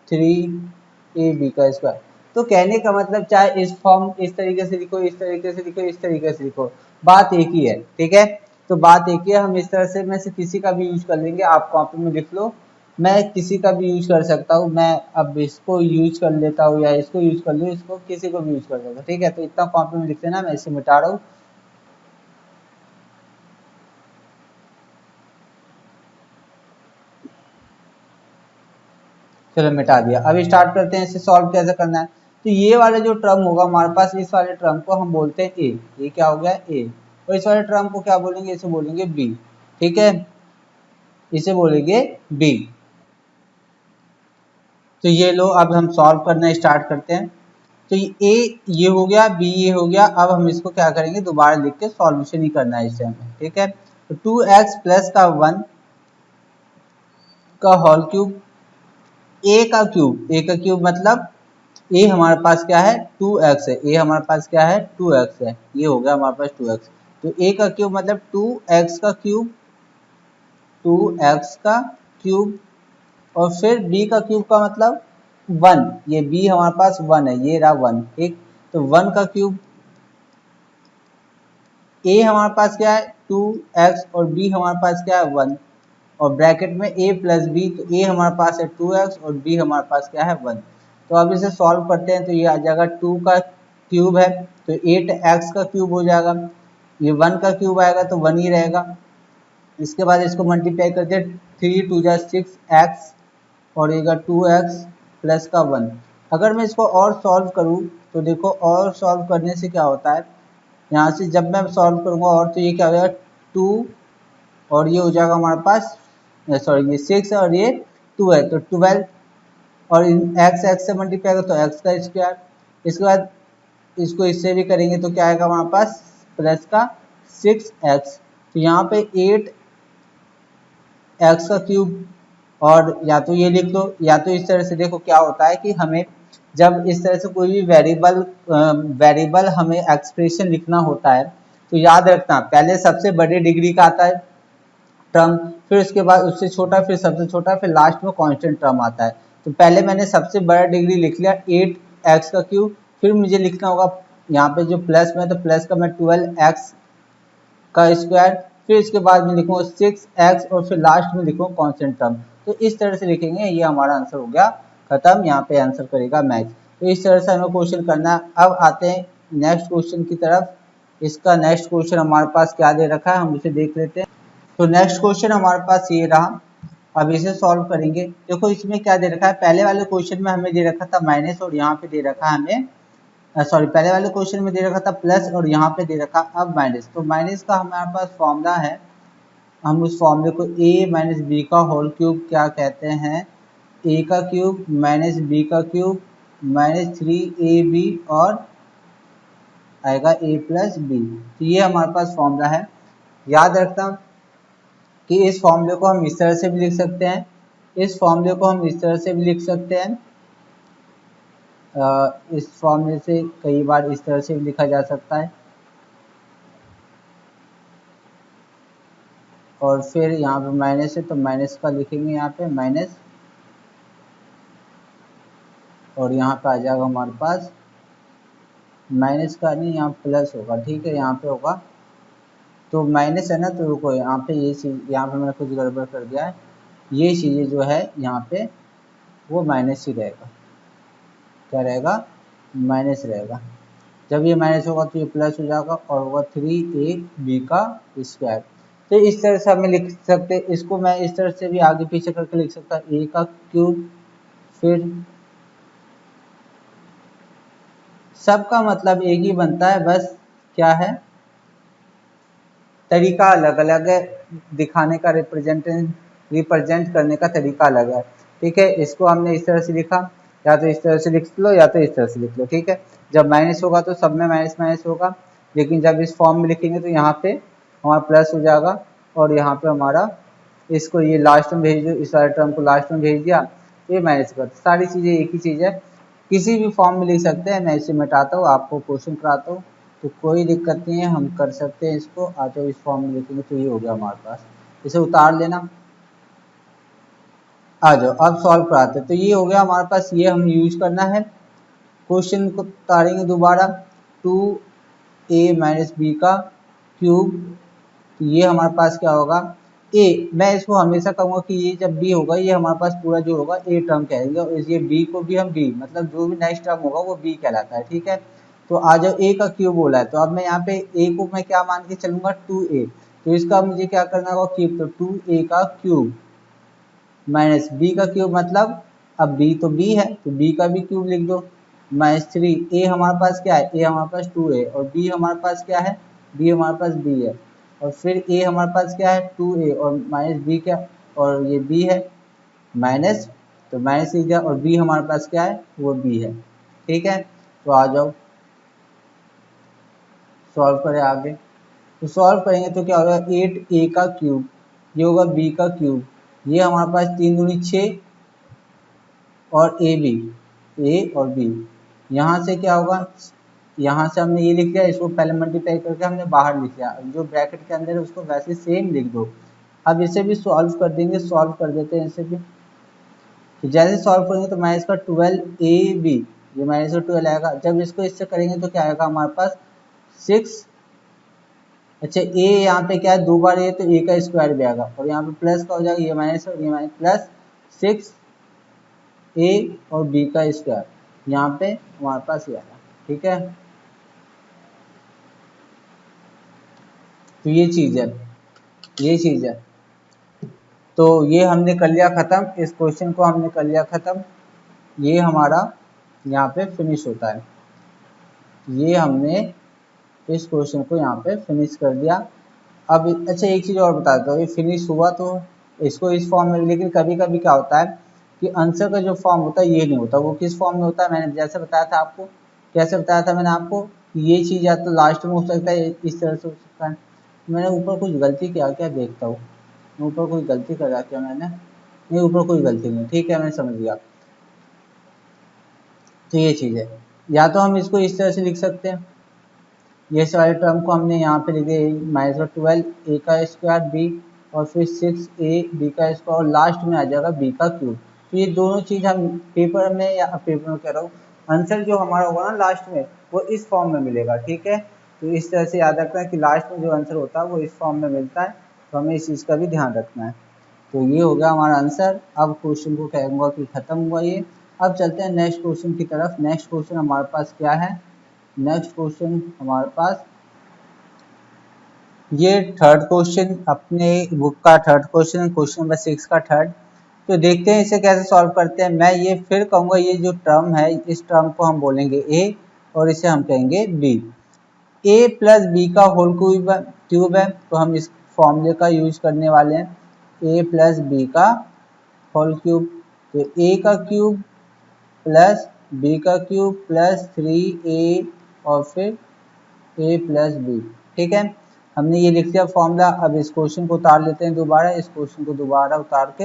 3ab का स्क्वायर। तो कहने का मतलब चाहे इस फॉर्म इस तरीके से लिखो, इस तरीके से लिखो, इस तरीके से लिखो, बात एक ही है, ठीक है। तो बात एक ही है, हम इस तरह से में से किसी का भी यूज कर लेंगे। आप कॉपी में लिख लो, मैं किसी का भी यूज कर सकता हूँ। मैं अब इसको यूज कर लेता हूँ या इसको यूज कर लूँ, इसको किसी को भी यूज कर सकता हूँ, ठीक है। तो इतना कॉपी में लिख लेना, मैं इसे मिटा रहा हूँ। चलो मिटा दिया। अब स्टार्ट करते हैं इसे सॉल्व कैसे करना है। तो ये वाला जो टर्म होगा हमारे पास, इस वाले टर्म को हम बोलते हैं ए। ये क्या हो गया ए, और इस वाले टर्म को क्या बोलेंगे, इसे बोलेंगे बी। ठीक है, इसे बोलेंगे बी। तो ये लो, अब हम सॉल्व करना स्टार्ट करते हैं। तो ए ये हो गया, बी ये हो गया। अब हम इसको क्या करेंगे, दोबारा लिख के सॉल्यूशन ही करना है इससे हमें। ठीक है, तो 2x प्लस का 1 का होल क्यूब, ए का क्यूब, ए का क्यूब मतलब ए हमारे पास क्या है 2x है, ए हमारे पास क्या है 2x है, ये हो गया हमारे पास 2x। तो ए का क्यूब मतलब 2x का क्यूब, 2x का क्यूब, और फिर b का क्यूब का मतलब 1, ये b हमारे पास 1 है, ये रहा 1। ठीक, तो 1 का क्यूब, a हमारे पास क्या है 2x और b हमारे पास क्या है 1, और ब्रैकेट में a प्लस बी, तो a हमारे पास है 2x और b हमारे पास क्या है 1। तो अब इसे सॉल्व करते हैं, तो ये आ जाएगा 2 का क्यूब है तो 8x का क्यूब हो जाएगा, ये 1 का क्यूब आएगा तो 1 ही रहेगा। इसके बाद इसको मल्टीप्लाई करते हैं, 3 2 जा 6x और ये 2x प्लस का 1। अगर मैं इसको और सॉल्व करूँ तो देखो, और सॉल्व करने से क्या होता है, यहाँ से जब मैं सॉल्व करूँगा और, तो ये क्या हो जाएगा 2 और ये हो जाएगा हमारे पास, सॉरी ये 6 और ये 2 है तो 12, और x x से मल्टीप्लाई करो तो x का स्क्वायर। इसके बाद इसको इससे भी करेंगे तो क्या आएगा हमारे पास प्लस का 6x। तो यहाँ पे 8x का क्यूब, और या तो ये लिख लो या तो इस तरह से। देखो क्या होता है कि हमें जब इस तरह से कोई भी वेरिएबल हमें एक्सप्रेशन लिखना होता है, तो याद रखना पहले सबसे बड़े डिग्री का आता है टर्म, फिर उसके बाद उससे छोटा, फिर सबसे छोटा, फिर लास्ट में कांस्टेंट टर्म आता है। तो पहले मैंने सबसे बड़ा डिग्री लिख लिया 8x का क्यूब, फिर मुझे लिखना होगा यहाँ पे जो प्लस में, तो प्लस का मैं 12x का स्क्वायर, फिर इसके बाद में लिखूंगा 6x और फिर लास्ट में लिखूंगा कांस्टेंट टर्म। तो इस तरह से लिखेंगे, ये हमारा आंसर हो गया खत्म। यहाँ पे आंसर करेगा मैथ। तो इस तरह से हमें क्वेश्चन करना है। अब आते हैं नेक्स्ट क्वेश्चन की तरफ। इसका नेक्स्ट क्वेश्चन हमारे पास क्या दे रखा है, हम उसे देख लेते हैं। तो नेक्स्ट क्वेश्चन हमारे पास ये रहा, अब इसे सॉल्व करेंगे। देखो इसमें क्या दे रखा है, पहले वाले क्वेश्चन में हमें दे रखा था माइनस और यहाँ पे दे रखा है हमें, सॉरी पहले वाले क्वेश्चन में दे रखा था प्लस और यहाँ पे दे रखा अब माइनस। तो माइनस का हमारे पास फॉर्मूला है, हम उस फॉर्मूले को a माइनस बी का होल क्यूब क्या कहते हैं, a का क्यूब माइनस b का क्यूब माइनस 3ab और आएगा a प्लस बी। तो ये हमारे पास फॉर्मूला है। याद रखना कि इस फॉर्मूले को हम इस तरह से भी लिख सकते हैं, इस फॉर्मूले को हम इस तरह से भी लिख सकते हैं, इस फॉर्मूले से कई बार इस तरह से भी लिखा जा सकता है, और फिर यहाँ पे माइनस है तो माइनस का लिखेंगे यहाँ पे माइनस, और यहाँ पे आ जाएगा हमारे पास माइनस का नहीं, यहाँ प्लस होगा। ठीक है, यहाँ पे होगा तो माइनस है ना, तो रुको यहाँ पे ये चीज़, यहाँ पे मैंने कुछ गड़बड़ कर दिया है, ये चीज़ें जो है यहाँ पे वो माइनस ही रहेगा। क्या रहेगा, माइनस रहेगा। जब ये माइनस होगा तो ये प्लस हो जाएगा और होगा 3ab का स्क्वायर। तो इस तरह से हमें लिख सकते हैं, इसको मैं इस तरह से भी आगे पीछे करके लिख सकता हूँ, a का क्यूब, फिर सबका मतलब एक ही बनता है, बस क्या है तरीका अलग अलग है, दिखाने का रिप्रेजेंट करने का तरीका अलग है। ठीक है, इसको हमने इस तरह से लिखा, या तो इस तरह से लिख लो या तो इस तरह से लिख लो। ठीक है, जब माइनस होगा तो सब में माइनस माइनस होगा, लेकिन जब इस फॉर्म में लिखेंगे तो यहाँ पे हमारा प्लस हो जाएगा, और यहाँ पे हमारा इसको ये लास्ट में भेज दो, इस वाले टर्म को लास्ट में भेज दिया, ये माइनस कर, सारी चीज़ें एक ही चीज़ है, किसी भी फॉर्म में लिख सकते हैं। मैं इसे मिटाता हूँ, आपको क्वेश्चन कराता हूँ, तो कोई दिक्कत नहीं है, हम कर सकते हैं इसको। आ जाओ इस फॉर्म में लिखेंगे तो ये हो गया हमारे पास, इसे उतार लेना। आ जाओ अब सॉल्व कराते हैं। तो ये हो गया हमारे पास, ये हम यूज करना है। क्वेश्चन को उतारेंगे दोबारा, 2a माइनस बी का क्यूब, तो ये हमारे पास क्या होगा a, मैं इसको हमेशा कहूँगा कि ये जब b होगा ये हमारे पास पूरा जो होगा a टर्म कहेंगे, और ये b को भी हम b, मतलब जो भी नेक्स्ट टर्म होगा वो b कहलाता है। ठीक है, तो आ जाओ a का क्यूब बोला है, तो अब मैं यहाँ पे a को मैं क्या मान के चलूंगा 2a, तो इसका मुझे क्या करना होगा क्यूब, तो 2a का क्यूब माइनस b का क्यूब, मतलब अब b तो b है तो b का भी क्यूब लिख दो, -3। ए हमारे पास क्या है, ए हमारे पास 2a, और बी हमारे पास क्या है, बी हमारे पास b है, और फिर ए हमारे पास क्या है 2a, और माइनस बी क्या, और ये b है माइनस, तो माइनस ही गया, और b हमारे पास क्या है वो b है। ठीक है, तो आ जाओ सॉल्व करें आगे। तो सॉल्व करेंगे तो क्या होगा, 8a का क्यूब, ये होगा b का क्यूब, ये हमारे पास 3 दूनी 6, और ए बी, ए और बी, यहाँ से क्या होगा, यहाँ से हमने ये लिख लिया, इसको पहले मल्टीप्लाई करके हमने बाहर लिख लिया, जो ब्रैकेट के अंदर है उसको वैसे सेम लिख दो। अब इसे भी सॉल्व कर देंगे, सॉल्व कर देते हैं इसे भी। तो जैसे सॉल्व करेंगे तो माइनस का 12ab, ये माइनस का 12 आएगा, जब इसको इससे करेंगे तो क्या आएगा हमारे पास 6। अच्छा ए यहाँ पे क्या है, 2 बार ए तो ए का स्क्वायर भी आएगा, और यहाँ पे प्लस का हो जाएगा, ये माइनस और ये माइनस, प्लस 6 ए और बी का स्क्वायर, यहाँ पे हमारे पास ये आया। ठीक है, तो ये चीज है, ये चीज है। तो ये हमने कर लिया खत्म, इस क्वेश्चन को हमने कर लिया खत्म, ये हमारा यहाँ पे फिनिश होता है, ये हमने इस क्वेश्चन को यहाँ पे फिनिश कर दिया। अब अच्छा एक चीज और बता देता हूँ, ये फिनिश हुआ तो इसको इस फॉर्म में, लेकिन कभी कभी क्या होता है कि आंसर का जो फॉर्म होता है ये नहीं होता, वो किस फॉर्म में होता है, मैंने जैसे बताया था आपको, कैसे बताया था मैंने आपको, ये चीज या तो लास्ट में हो सकता है, इस तरह से हो सकता है। मैंने ऊपर कुछ गलती किया क्या, देखता हूँ ऊपर कोई गलती करा क्या मैंने, नहीं ऊपर कोई गलती नहीं, ठीक है मैं समझ गया। तो ये चीज है, या तो हम इसको इस तरह से लिख सकते हैं, ये सारे टर्म को हमने यहाँ पे लिखे, -12 ए का स्क्वायर बी, और फिर 6a बी का स्क्वायर, और लास्ट में आ जाएगा बी का क्यूब। तो ये दोनों चीज हम पेपर में, या पेपर में कह रहा हूँ, आंसर जो हमारा होगा ना लास्ट में वो इस फॉर्म में मिलेगा। ठीक है, तो इस तरह से याद रखना है कि लास्ट में जो आंसर होता है वो इस फॉर्म में मिलता है, तो हमें इस चीज़ का भी ध्यान रखना है। तो ये हो गया हमारा आंसर। अब क्वेश्चन को कहूँगा कि खत्म हुआ ये। अब चलते हैं नेक्स्ट क्वेश्चन की तरफ। नेक्स्ट क्वेश्चन हमारे पास क्या है, नेक्स्ट क्वेश्चन हमारे पास ये थर्ड क्वेश्चन, अपने बुक का थर्ड क्वेश्चन, क्वेश्चन नंबर 6 का थर्ड। तो देखते हैं इसे कैसे सॉल्व करते हैं। मैं ये फिर कहूँगा, ये जो टर्म है इस टर्म को हम बोलेंगे ए, और इसे हम कहेंगे बी। ए प्लस बी का होल क्यूब है, तो हम इस फॉर्मूले का यूज करने वाले हैं, ए प्लस बी का होल क्यूब। तो ए का क्यूब प्लस बी का क्यूब प्लस 3a, और फिर ए प्लस बी। ठीक है, हमने ये लिख दिया फॉर्मूला। अब इस क्वेश्चन को उतार लेते हैं दोबारा, इस क्वेश्चन को दोबारा उतार के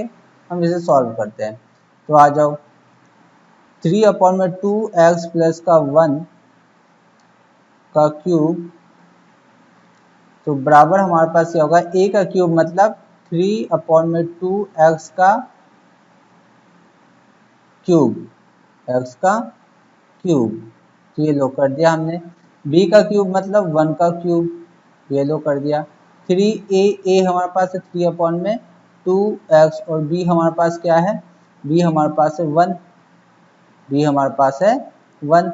हम इसे सॉल्व करते हैं। तो आ जाओ, 3/2x प्लस का 1 का क्यूब, तो बराबर हमारे पास क्या होगा, a का क्यूब मतलब 3/2x का क्यूब, x का क्यूब, तो ये लो कर दिया हमने। b का क्यूब मतलब 1 का क्यूब, ये लो कर दिया। 3a हमारे पास है 3/2x, और b हमारे पास क्या है, b हमारे पास है 1, b हमारे पास है 1,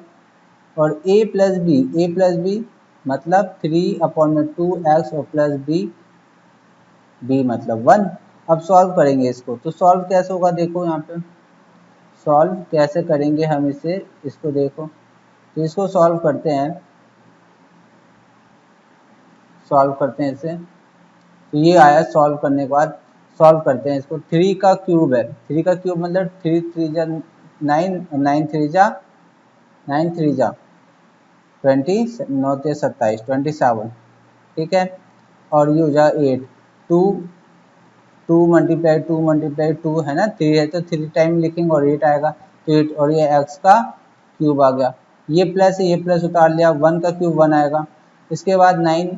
और a प्लस बी मतलब 3/2x और प्लस b मतलब 1। अब सॉल्व करेंगे इसको, तो सॉल्व कैसे होगा देखो, यहाँ पे सॉल्व कैसे करेंगे हम इसे, इसको देखो। तो इसको सॉल्व करते हैं, सॉल्व करते हैं इसे। तो ये आया, सॉल्व करने के बाद सॉल्व करते हैं इसको। 3 का क्यूब है, 3 का क्यूब मतलब 3 3 जा 9, 9 3 जा 9 3 जा 20, 9 27 27। ठीक है, और ये हो जाएगा 8, 2 2 × 2 है ना, 3 है तो 3 टाइम लिखेंगे और 8 आएगा, तो 8, और ये x का क्यूब आ गया। ये प्लस है, ये प्लस उतार लिया, 1 का क्यूब 1 आएगा। इसके बाद 9,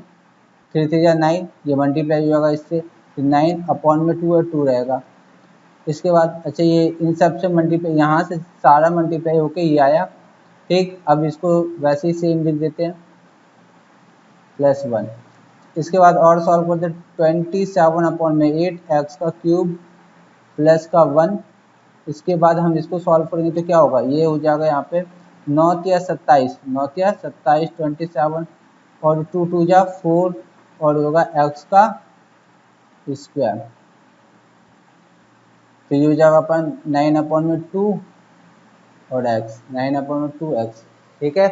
3 3 जा 9, ये मल्टीप्लाई हो जाएगा इससे, 9/2 और 2 रहेगा। इसके बाद अच्छा ये इन सब से मल्टीप्लाई, यहाँ से सारा मल्टीप्लाई होके ये आया। ठीक, अब इसको वैसे ही सेम लिख देते हैं, +1। इसके बाद और सॉल्व करते हैं, 27/8 x का क्यूब प्लस का 1। इसके बाद हम इसको सॉल्व करेंगे तो क्या होगा, ये हो जाएगा यहाँ पे 9 या 27, 9 या 27 27, और 2 2 जा 4, और होगा x का स्क्वायर। तो ये हो जाएगा अपन 9/2 और x 9/2x। ठीक है,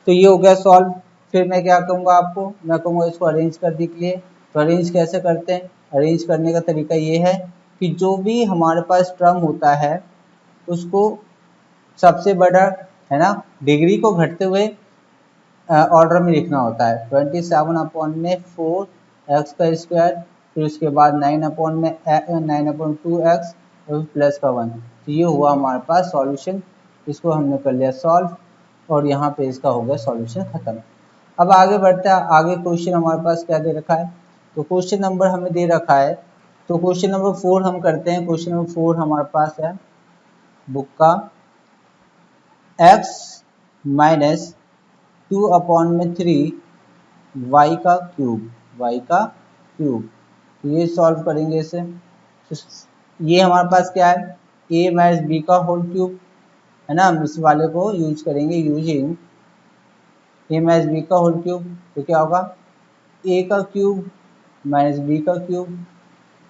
तो ये हो गया सॉल्व। फिर मैं क्या कहूँगा आपको, मैं कहूँगा इसको अरेंज करने के लिए। तो अरेंज कैसे करते हैं, अरेंज करने का तरीका ये है कि जो भी हमारे पास टर्म होता है उसको सबसे बड़ा, है ना, डिग्री को घटते हुए ऑर्डर में लिखना होता है। 27/4x², फिर उसके बाद 9/2x और प्लस का 1। तो ये हुआ हमारे पास सॉल्यूशन, इसको हमने कर लिया सॉल्व और यहाँ पे इसका हो गया सॉल्यूशन खत्म। अब आगे बढ़ते हैं, आगे क्वेश्चन हमारे पास क्या दे रखा है। तो क्वेश्चन नंबर हमें दे रखा है, तो क्वेश्चन नंबर 4 हम करते हैं। क्वेश्चन नंबर 4 हमारे पास है बुक का, x माइनस 2/3 y का क्यूब, y का क्यूब। तो ये सॉल्व करेंगे इसे। तो ये हमारे पास क्या है, a माइनस बी का होल क्यूब, है ना, हम इस वाले को यूज करेंगे, यूजिंग a माइनस बी का होल क्यूब। तो क्या होगा, a का क्यूब माइनस बी का क्यूब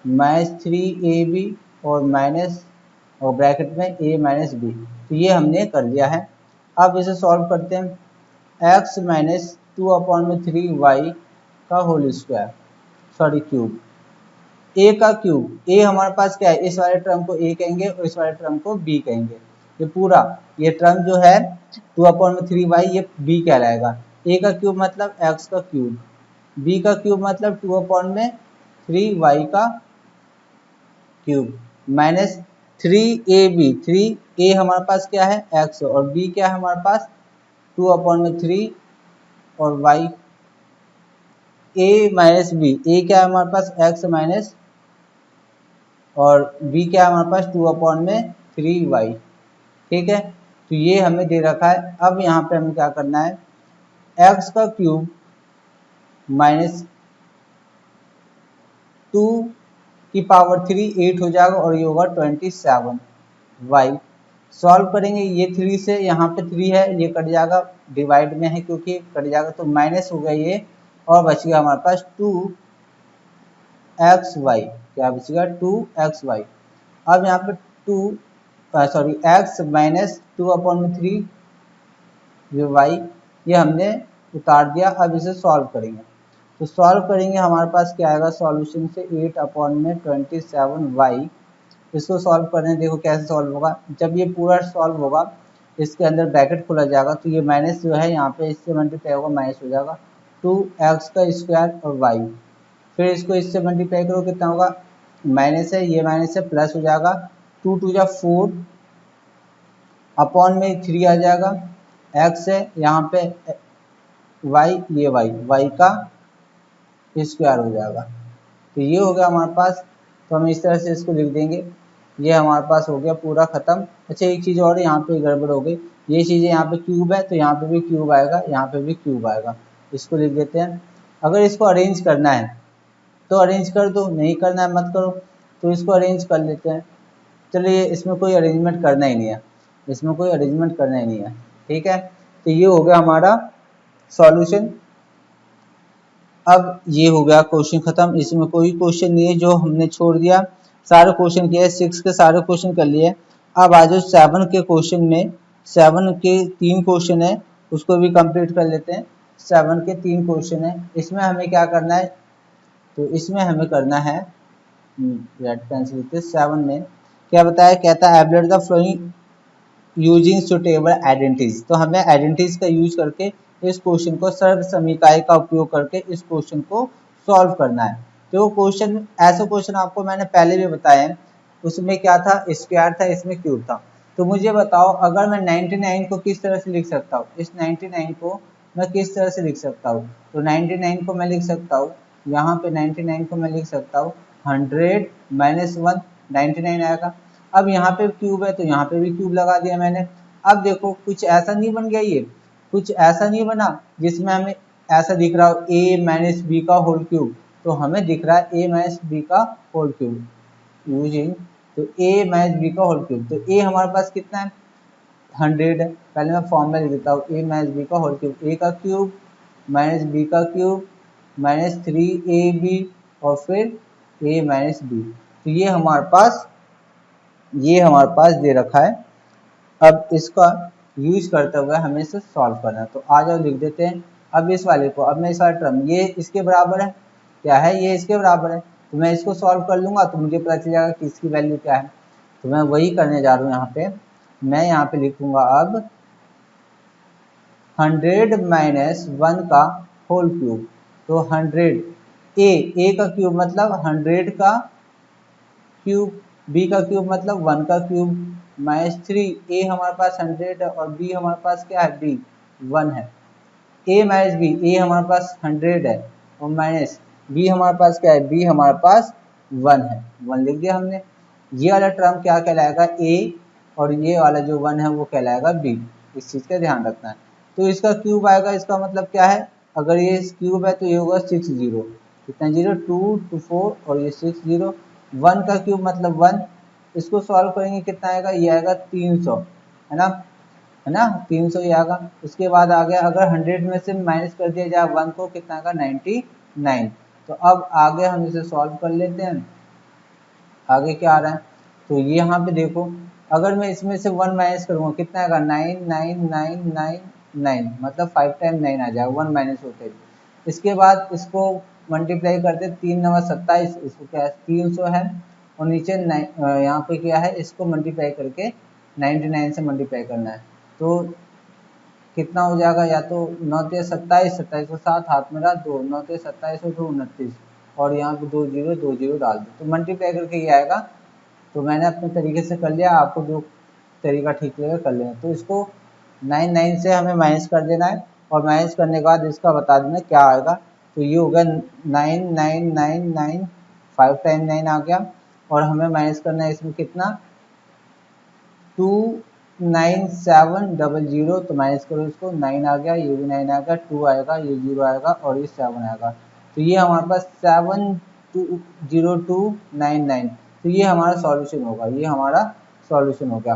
माइनस 3ab और माइनस और ब्रैकेट में a माइनस बी। तो ये हमने कर लिया है। अब इसे सॉल्व करते हैं, x माइनस 2/3y का whole square, sorry cube, a का क्यूब, a हमारे पास क्या है, इस वाले टर्म को a कहेंगे और इस वाले टर्म को b कहेंगे। ये पूरा ये टर्म जो है 2/3y ये b कहलाएगा। a का क्यूब मतलब x का क्यूब, b का क्यूब मतलब 2/3y का क्यूब माइनस 3ab, 3a हमारे पास क्या है x और b क्या है हमारे पास 2/3 और y, a minus b, a क्या है हमारे पास x माइनस और b क्या है हमारे पास 2/3y। ठीक है, तो ये हमें दे रखा है। अब यहाँ पे हमें क्या करना है, x का क्यूब माइनस 2 की पावर 3 8 हो जाएगा और ये होगा 27y। सॉल्व करेंगे, ये 3 से यहाँ पे 3 है ये कट जाएगा, डिवाइड में है क्योंकि कट जाएगा तो माइनस हो गया ये, और बच गया हमारे पास 2xy। क्या बचेगा 2xy। अब यहाँ पे 2 सॉरी x माइनस 2/3 y ये हमने उतार दिया। अब इसे सॉल्व करेंगे, तो सॉल्व करेंगे हमारे पास क्या आएगा सॉल्यूशन से 8/27y। इसको सॉल्व करने देखो कैसे सॉल्व होगा, जब ये पूरा सॉल्व होगा इसके अंदर ब्रैकेट खोला जाएगा तो ये माइनस जो है यहाँ पे इससे मल्टीप्लाई होगा, माइनस हो जाएगा 2x² और y। फिर इसको इससे मल्टीप्लाई करो कितना होगा, माइनस है ये माइनस है प्लस हो जाएगा, 2 2 जा 4 अपॉन में 3 आ जाएगा, x है यहाँ पे y, ये y का स्क्वायर हो जाएगा। तो ये हो गया हमारे पास, तो हम इस तरह से इसको लिख देंगे, ये हमारे पास हो गया पूरा खत्म। अच्छा एक चीज़ और यहाँ पे गड़बड़ हो गई, ये चीज़ें यहाँ पे क्यूब है तो यहाँ पे भी क्यूब आएगा, यहाँ पे भी क्यूब आएगा, इसको लिख देते हैं। अगर इसको अरेंज करना है तो अरेंज कर दो, नहीं करना है मत करो। तो इसको अरेंज कर लेते हैं, चलिए इसमें कोई अरेंजमेंट करना ही नहीं है, इसमें कोई अरेंजमेंट करना ही नहीं है। ठीक है, तो ये हो गया हमारा सॉल्यूशन। अब ये हो गया क्वेश्चन खत्म, इसमें कोई क्वेश्चन नहीं है जो हमने छोड़ दिया, सारे क्वेश्चन किए, 6 के सारे क्वेश्चन कर लिए। अब आ जाओ 7 के क्वेश्चन में, 7 के 3 क्वेश्चन है उसको भी कंप्लीट कर लेते हैं। 7 के 3 क्वेश्चन है, इसमें हमें क्या करना है, तो इसमें हमें करना है रेड पेंसिल लिखते 7 में क्या बताया, कहता है evaluate the following using suitable identities. तो हमें आइडेंटिटीज का यूज करके इस क्वेश्चन को, सर्व समीकरण का उपयोग करके इस क्वेश्चन को सॉल्व करना है। तो क्वेश्चन ऐसा क्वेश्चन आपको मैंने पहले भी बताया है, उसमें क्या था स्क्वायर था, इसमें क्यूब था। तो मुझे बताओ अगर मैं 99 को किस तरह से लिख सकता हूँ, इस 99 को मैं किस तरह से लिख सकता हूँ। तो 99 को मैं लिख सकता हूँ, यहाँ पे 99 को मैं लिख सकता हूँ 100 माइनस 1, 99 आएगा। अब यहाँ पे क्यूब है तो यहाँ पे भी क्यूब लगा दिया मैंने। अब देखो कुछ ऐसा नहीं बन गया, ये कुछ ऐसा नहीं बना जिसमें हमें ऐसा दिख रहा हो a माइनस बी का होल क्यूब, तो हमें दिख रहा है a माइनस बी का होल क्यूब यूजिंग, तो a माइनस बी का होल क्यूब। तो a हमारे पास कितना है 100 है, पहले मैं फॉर्मूला लिख देता हूँ, a माइनस बी का होल क्यूब, a का क्यूब माइनस बी का क्यूब माइनस 3ab और फिर a माइनस बी। तो ये हमारे पास दे रखा है। अब इसका यूज करते हुए हमें इसे सॉल्व करना है। तो आ जाओ लिख देते हैं। अब इस वाले को, अब मैं इस वाले टर्म, ये इसके बराबर है, क्या है, ये इसके बराबर है, तो मैं इसको सॉल्व कर लूंगा तो मुझे पता चल जाएगा कि इसकी वैल्यू क्या है। तो मैं वही करने जा रहा हूँ यहाँ पे। मैं यहाँ पे लिखूंगा अब 100 माइनस 1 का होल क्यूब। तो 100 ए का क्यूब मतलब 100 का क्यूब, बी का क्यूब मतलब 1 का क्यूब, माइनस 3, ए हमारे पास 100 है और बी हमारे पास क्या है, बी 1 है। ए माइनस बी, ए हमारे पास 100 है और माइनस बी हमारे पास क्या है, बी हमारे पास 1 है, 1 लिख दिया हमने। ये वाला टर्म क्या कहलाएगा, ए, और ये वाला जो 1 है वो कहलाएगा बी। इस चीज़ का ध्यान रखना है। तो इसका क्यूब आएगा, इसका मतलब क्या है, अगर ये क्यूब है तो ये होगा 6 जीरो, कितना जीरो, 2 2 4 और ये 6 जीरो। 1 का क्यूब मतलब 1, इसको सॉल्व करेंगे कितना आएगा, ये आएगा 300, है ना 300 ही आएगा। उसके बाद आ गया, अगर 100 में से माइनस कर दिया जाए 1 को, कितना आएगा 99। तो अब आगे हम इसे सॉल्व कर लेते हैं। आगे क्या आ रहा है, तो ये यहाँ पे देखो, अगर मैं इसमें से 1 माइनस करूँगा कितना आएगा, 99999, मतलब 5 टाइम 9 आ जाएगा 1 माइनस होते ही। इसके बाद इसको मल्टीप्लाई करते, 3 9 27, इसको क्या है 300 है, और नीचे यहाँ पे क्या है, इसको मल्टीप्लाई करके 99 से मल्टीप्लाई करना है। तो कितना हो जाएगा, या तो 9 ते 27, 27 को 7 हाथ में रहा 2, 9 ते 27 और 2 29, और यहाँ पे 2 जीरो डाल दो तो मल्टीप्लाई करके ये आएगा। तो मैंने अपने तरीके से कर लिया, आपको जो तरीका ठीक लगेगा कर लेना। तो इसको 99 से हमें माइनस कर देना है, और माइनस करने के बाद इसका बता देना क्या आएगा। तो ये होगा 9999, 5 टाइम 9 आ गया, और हमें माइनस करना है इसमें कितना, 29700, तो माइनस करो इसको, 9 आ गया, ये भी 9 आ गया, 2 आएगा, ये 0 आएगा और ये 7 आएगा। तो ये हमारे पास 70299, तो ये हमारा सॉल्यूशन होगा, ये हमारा सॉल्यूशन हो गया।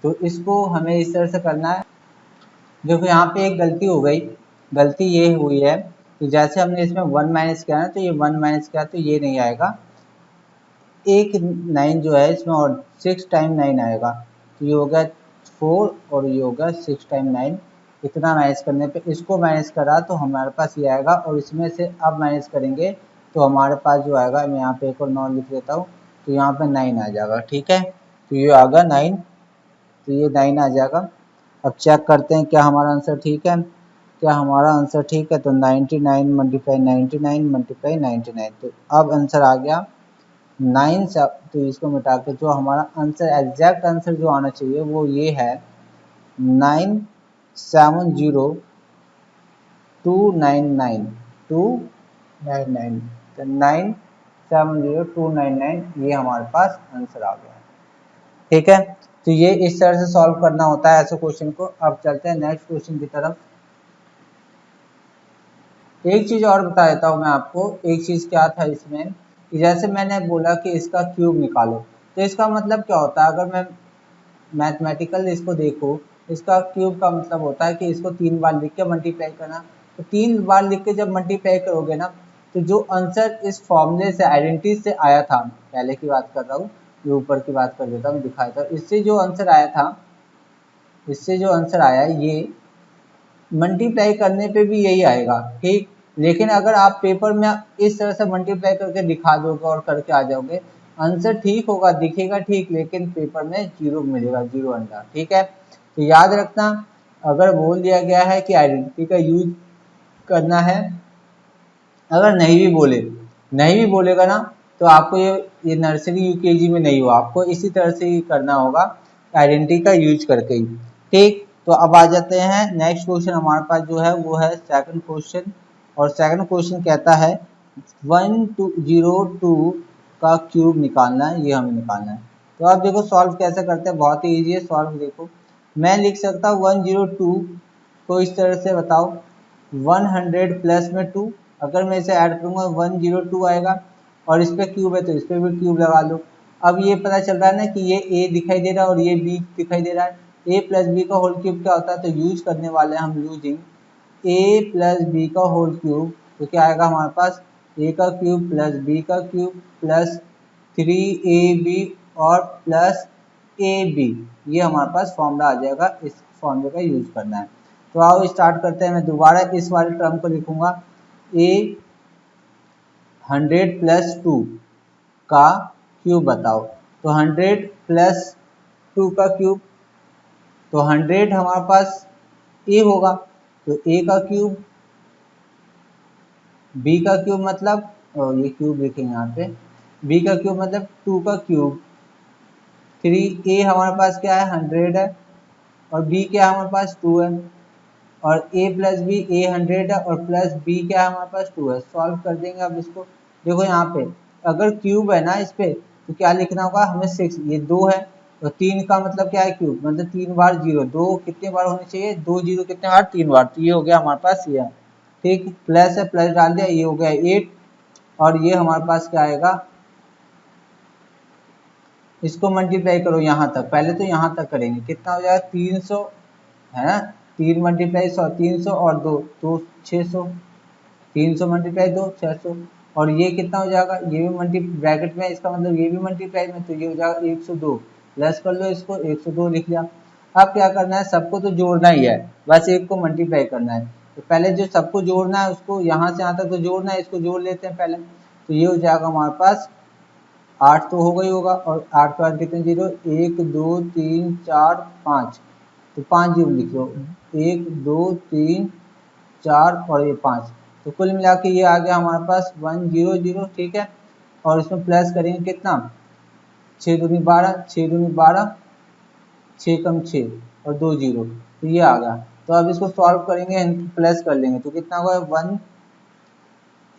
तो इसको हमें इस तरह से करना है। देखो यहाँ पे एक गलती हो गई, गलती ये हुई है कि जैसे हमने इसमें 1 माइनस किया ना, तो ये 1 माइनस किया तो ये नहीं आएगा, एक 9 जो है इसमें और 6 टाइम 9 आएगा, तो ये हो गया 4 और ये होगा 6 टाइम 9। इतना माइनस करने पे इसको माइनस करा तो हमारे पास ये आएगा, और इसमें से अब माइनस करेंगे तो हमारे पास जो आएगा, मैं यहाँ पे एक और 9 लिख देता हूँ, तो यहाँ पे 9 आ जाएगा, ठीक है। तो ये आ गया 9, तो ये 9 आ जाएगा। अब चेक करते हैं क्या हमारा आंसर ठीक है, क्या हमारा आंसर ठीक है। तो 99 मल्टीप्लाई 99 मल्टीप्लाई 99, तो अब आंसर आ गया 9 से। तो इसको मिटा के जो हमारा आंसर, एग्जैक्ट आंसर जो आना चाहिए वो ये है 970299, तो 970299 ये हमारे पास आंसर आ गया, ठीक है। तो ये इस तरह से सॉल्व करना होता है ऐसे क्वेश्चन को। अब चलते हैं नेक्स्ट क्वेश्चन की तरफ। एक चीज और बता देता हूँ मैं आपको, एक चीज क्या था इसमें, कि जैसे मैंने बोला कि इसका क्यूब निकालो, तो इसका मतलब क्या होता है, अगर मैं मैथमेटिकल इसको देखो, इसका क्यूब का मतलब होता है कि इसको 3 बार लिख के मल्टीप्लाई करना। तो 3 बार लिख के जब मल्टीप्लाई करोगे ना, तो जो आंसर इस फॉर्मूले से, आइडेंटिटी से आया था, पहले की बात कर रहा हूँ, ये ऊपर की बात कर देता हूँ, दिखाया था, इससे जो आंसर आया था, इससे जो आंसर आया ये मल्टीप्लाई करने पे भी यही आएगा, ठीक। लेकिन अगर आप पेपर में इस तरह से मल्टीप्लाई करके दिखा दोगे और करके आ जाओगे, आंसर ठीक होगा, दिखेगा ठीक, लेकिन पेपर में जीरो मिलेगा, जीरो अंडा, ठीक है। तो याद रखना, अगर बोल दिया गया है कि आइडेंटिटी का यूज करना है, अगर नहीं भी बोलेगा ना, तो आपको ये नर्सरी यूकेजी में नहीं हुआ, आपको इसी तरह से ही करना होगा, आइडेंटिटी का यूज करके ही, ठीक। तो अब आ जाते हैं नेक्स्ट क्वेश्चन हमारे पास जो है वो है सेकंड क्वेश्चन, और सेकंड क्वेश्चन कहता है 1202 का क्यूब निकालना है, ये हमें निकालना है। तो आप देखो सॉल्व कैसे करते हैं, बहुत ही ईजी है सॉल्व। देखो मैं लिख सकता हूँ 102 को इस तरह से, बताओ 100 प्लस में 2, अगर मैं इसे ऐड करूंगा 102 आएगा, और इस पे क्यूब है तो इस पे भी क्यूब लगा लो। अब ये पता चल रहा है ना कि ये a दिखाई दे रहा है और ये b दिखाई दे रहा है, a प्लस बी का होल क्यूब क्या होता है, तो यूज करने वाले हैं हम यूजिंग a प्लस बी का होल क्यूब। तो क्या आएगा हमारे पास, a का क्यूब प्लस b का क्यूब प्लस 3ab और प्लस 3ab, ये हमारे पास फॉर्मूला आ जाएगा, इस फॉर्मूले का यूज करना है। तो आओ स्टार्ट करते हैं। मैं दोबारा इस वाले टर्म को लिखूंगा, a 100 प्लस 2 का क्यूब बताओ। तो 100 प्लस 2 का क्यूब, तो 100 हमारे पास a होगा, तो a का क्यूब, b का क्यूब मतलब, ये क्यूब लिखेंगे यहाँ पे, b का क्यूब मतलब 2 का क्यूब, 3a हमारे पास क्या है 100 है, और b क्या है हमारे पास 2 है, और a प्लस बी, a 100 है और प्लस b क्या है हमारे पास 2 है। सॉल्व कर देंगे अब इसको। देखो यहाँ पे अगर क्यूब है ना इस पे, तो क्या लिखना होगा हमें 6, ये 2 है, और 3 का मतलब क्या है क्यूब, मतलब 3 बार 0, 2 कितने बार होने चाहिए, 2 0 कितने बार, 3 बार, तो ये हो गया हमारे पास ये है। ठीक, प्लस है, प्लस डाल दिया, ये हो गया 8, और ये हमारे पास क्या आएगा, इसको मल्टीप्लाई करो यहाँ तक, पहले तो यहाँ तक करेंगे, कितना हो जाएगा 300 है ना, 3 मल्टीप्लाई 100, 300 और 2 तो 600, 300 मल्टीप्लाई 2 600, और ये कितना हो जाएगा, ये भी मल्टी ब्रैकेट में, इसका मतलब ये भी मल्टीप्लाई में, तो ये हो जाएगा 102, प्लस कर लो इसको, 102 लिख लिया। अब क्या करना है, सबको तो जोड़ना ही है, बस एक को मल्टीप्लाई करना है। तो पहले जो सबको जोड़ना है उसको यहाँ से यहाँ तक तो जोड़ना है, इसको जोड़ लेते हैं पहले। तो ये हो जाएगा हमारे पास 8 तो हो गई होगा, और 8 के बाद कितने जीरो, 1 2 3 4 5, तो 5 जीरो लिख लो, 1 2 3 4 और ये 5, तो कुल मिला के ये आ गया हमारे पास 100। ठीक है, और इसमें प्लस करेंगे कितना, 6 दूनी 12, 6 दूनी 12, 6 कम 6 और 2 जीरो, तो ये आ गया। तो अब इसको सॉल्व करेंगे, प्लस कर लेंगे, तो कितना होगा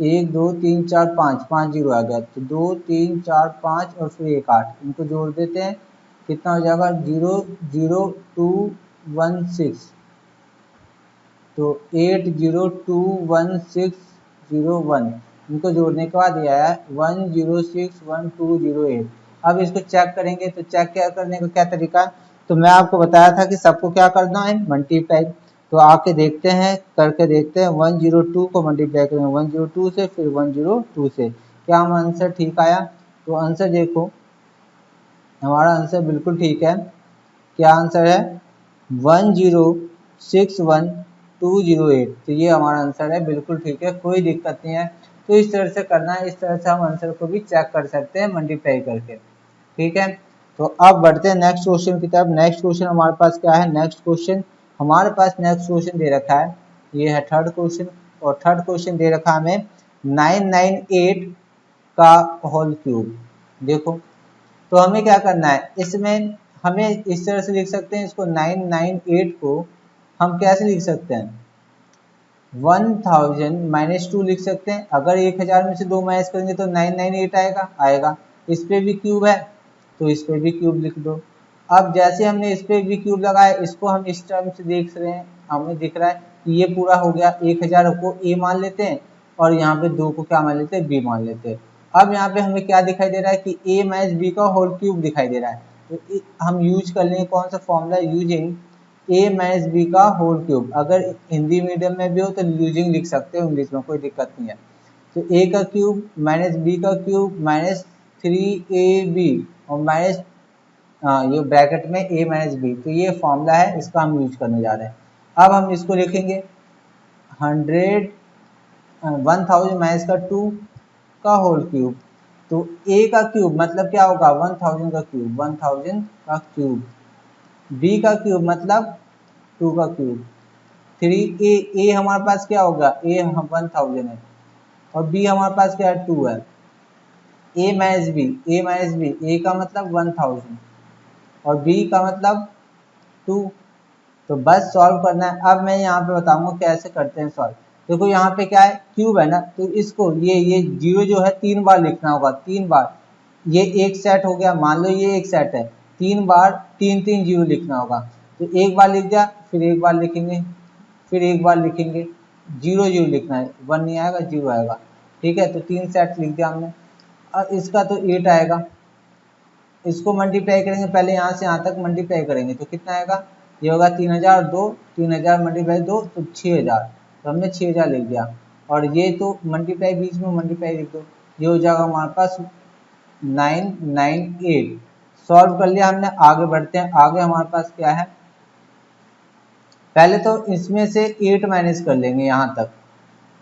1 2 3 4 5, 5 जीरो आ गया, तो 2 3 4 5 और फिर 1 8, इनको जोड़ देते हैं, कितना हो जाएगा 0 0 2 1 6, तो 8 0 2 1 6 0 1, इनको जोड़ने के बाद ये आया 1 0 6 1 2 0 8। अब इसको चेक करेंगे, तो चेक क्या करने का क्या तरीका है, तो मैं आपको बताया था कि सबको क्या करना है, मल्टीप्लाई। तो आके देखते हैं, करके देखते हैं, 102 को मल्टीप्लाई करेंगे 102 से, फिर 102 से, क्या हम आंसर ठीक आया। तो आंसर देखो, हमारा आंसर बिल्कुल ठीक है। क्या आंसर है 1061208, तो ये हमारा आंसर है, बिल्कुल ठीक है, कोई दिक्कत नहीं है। तो इस तरह से करना है, इस तरह से हम आंसर को भी चेक कर सकते हैं मल्टीप्लाई करके। ठीक है, तो अब बढ़ते हैं नेक्स्ट क्वेश्चन की तरफ। नेक्स्ट क्वेश्चन हमारे पास क्या है, नेक्स्ट क्वेश्चन हमारे पास नेक्स्ट क्वेश्चन दे रखा है, ये है थर्ड क्वेश्चन, और थर्ड क्वेश्चन दे रखा है हमें 998 का होल क्यूब। देखो, तो हमें क्या करना है, इसमें हमें इस तरह से लिख सकते हैं इसको, 998 को हम कैसे लिख सकते हैं, 1000 माइनस 2 लिख सकते हैं। अगर 1000 में से 2 माइनस करेंगे तो 998 आएगा। इस पे भी क्यूब है, तो इस पे भी क्यूब लिख दो। अब जैसे हमने इस पे भी क्यूब लगाया, इसको हम इस टर्म से देख रहे हैं, हमें दिख रहा है कि ये पूरा हो गया, 1000 को a मान लेते हैं, और यहाँ पे 2 को क्या मान लेते हैं, b मान लेते हैं। अब यहाँ पे हमें क्या दिखाई दे रहा है कि a माइनस b का होल क्यूब दिखाई दे रहा है, तो हम यूज कर लेंगे कौन सा formula, using a minus b का होल क्यूब। अगर हिंदी मीडियम में भी हो तो यूजिंग लिख सकते हो, इंग्लिश में कोई दिक्कत नहीं है। तो a का क्यूब माइनस b का क्यूब माइनस 3ab और माइनस ये ब्रैकेट में a माइनस बी, तो ये फॉर्मूला है, इसका हम यूज करने जा रहे हैं। अब हम इसको लिखेंगे 1000 माइनस का 2 का होल क्यूब, तो a का क्यूब मतलब क्या होगा 1000 का क्यूब, 1000 का क्यूब, b का क्यूब मतलब 2 का क्यूब, 3a हमारे पास क्या होगा, a 1000 है और b हमारे पास क्या है 2 है, a माइनस बी, a का मतलब 1000 और b का मतलब 2। तो बस सॉल्व करना है। अब मैं यहाँ पे बताऊंगा कैसे करते हैं सॉल्व। देखो यहाँ पे क्या है, क्यूब है ना, तो इसको ये जीरो जो है 3 बार लिखना होगा, 3 बार। ये एक सेट हो गया, मान लो ये एक सेट है, 3 बार 3 3 जीरो लिखना होगा। तो एक बार लिख दिया, फिर एक बार लिखेंगे, फिर एक बार लिखेंगे, 0 0 लिखना है, 1 नहीं आएगा 0 आएगा। ठीक है, तो 3 सेट लिख दिया हमने। अब इसका तो 8 आएगा, इसको मल्टीप्लाई करेंगे, पहले यहाँ से यहाँ तक मल्टीप्लाई करेंगे, तो कितना आएगा, ये होगा 3002, 3000 मल्टीप्लाई 2 तो 6000, तो हमने 6000 लिख दिया। और ये तो मल्टीप्लाई बीच में मल्टीप्लाई लिख दो, ये हो जाएगा हमारे पास 998। सॉल्व कर लिया हमने, आगे बढ़ते हैं। आगे हमारे पास क्या है, पहले तो इसमें से 8 माइनस कर लेंगे यहाँ तक,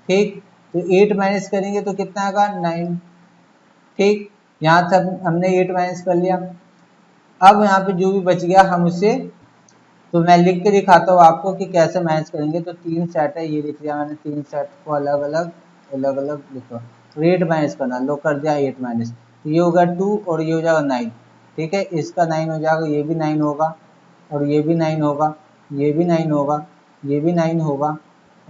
ठीक। तो 8 माइनस करेंगे तो कितना आएगा, 9, ठीक। यहाँ तक हमने 8 माइनस कर लिया। अब यहाँ पे जो भी बच गया हम उसे, तो मैं लिख के दिखाता हूँ आपको कि कैसे मैनेज करेंगे। तो 3 सेट है, ये लिख लिया मैंने, 3 सेट को अलग अलग लिखो। तो 8 माइनस करना, लो कर दिया 8 माइनस, तो ये होगा 2 और ये हो जाएगा 9, ठीक है। इसका 9 हो जाएगा, ये भी 9 होगा और ये भी 9 होगा, ये भी 9 होगा, ये भी 9 होगा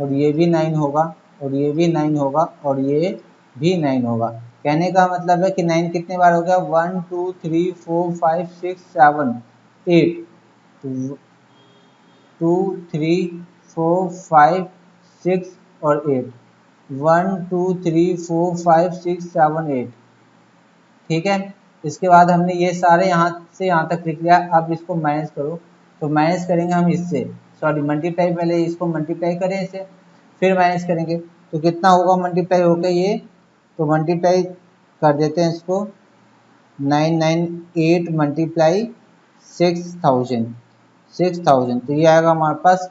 और ये भी 9 होगा और ये भी 9 होगा और ये भी 9 होगा। कहने का मतलब है कि 9 कितने बार हो गया, 1 2 3 4 5 6 7 8, 2 3 4 5 6 और 8, 1 2 3 4 5 6 7 8, ठीक है। इसके बाद हमने ये सारे यहाँ से यहाँ तक लिख लिया। अब इसको माइनस करो, तो माइनस करेंगे हम इससे, सॉरी मल्टीप्लाई, पहले इसको मल्टीप्लाई करें इसे, फिर माइनस करेंगे। तो कितना होगा मल्टीप्लाई होकर ये, तो मल्टीप्लाई कर देते हैं इसको, 998 मल्टीप्लाई 6000, तो ये आएगा हमारे पास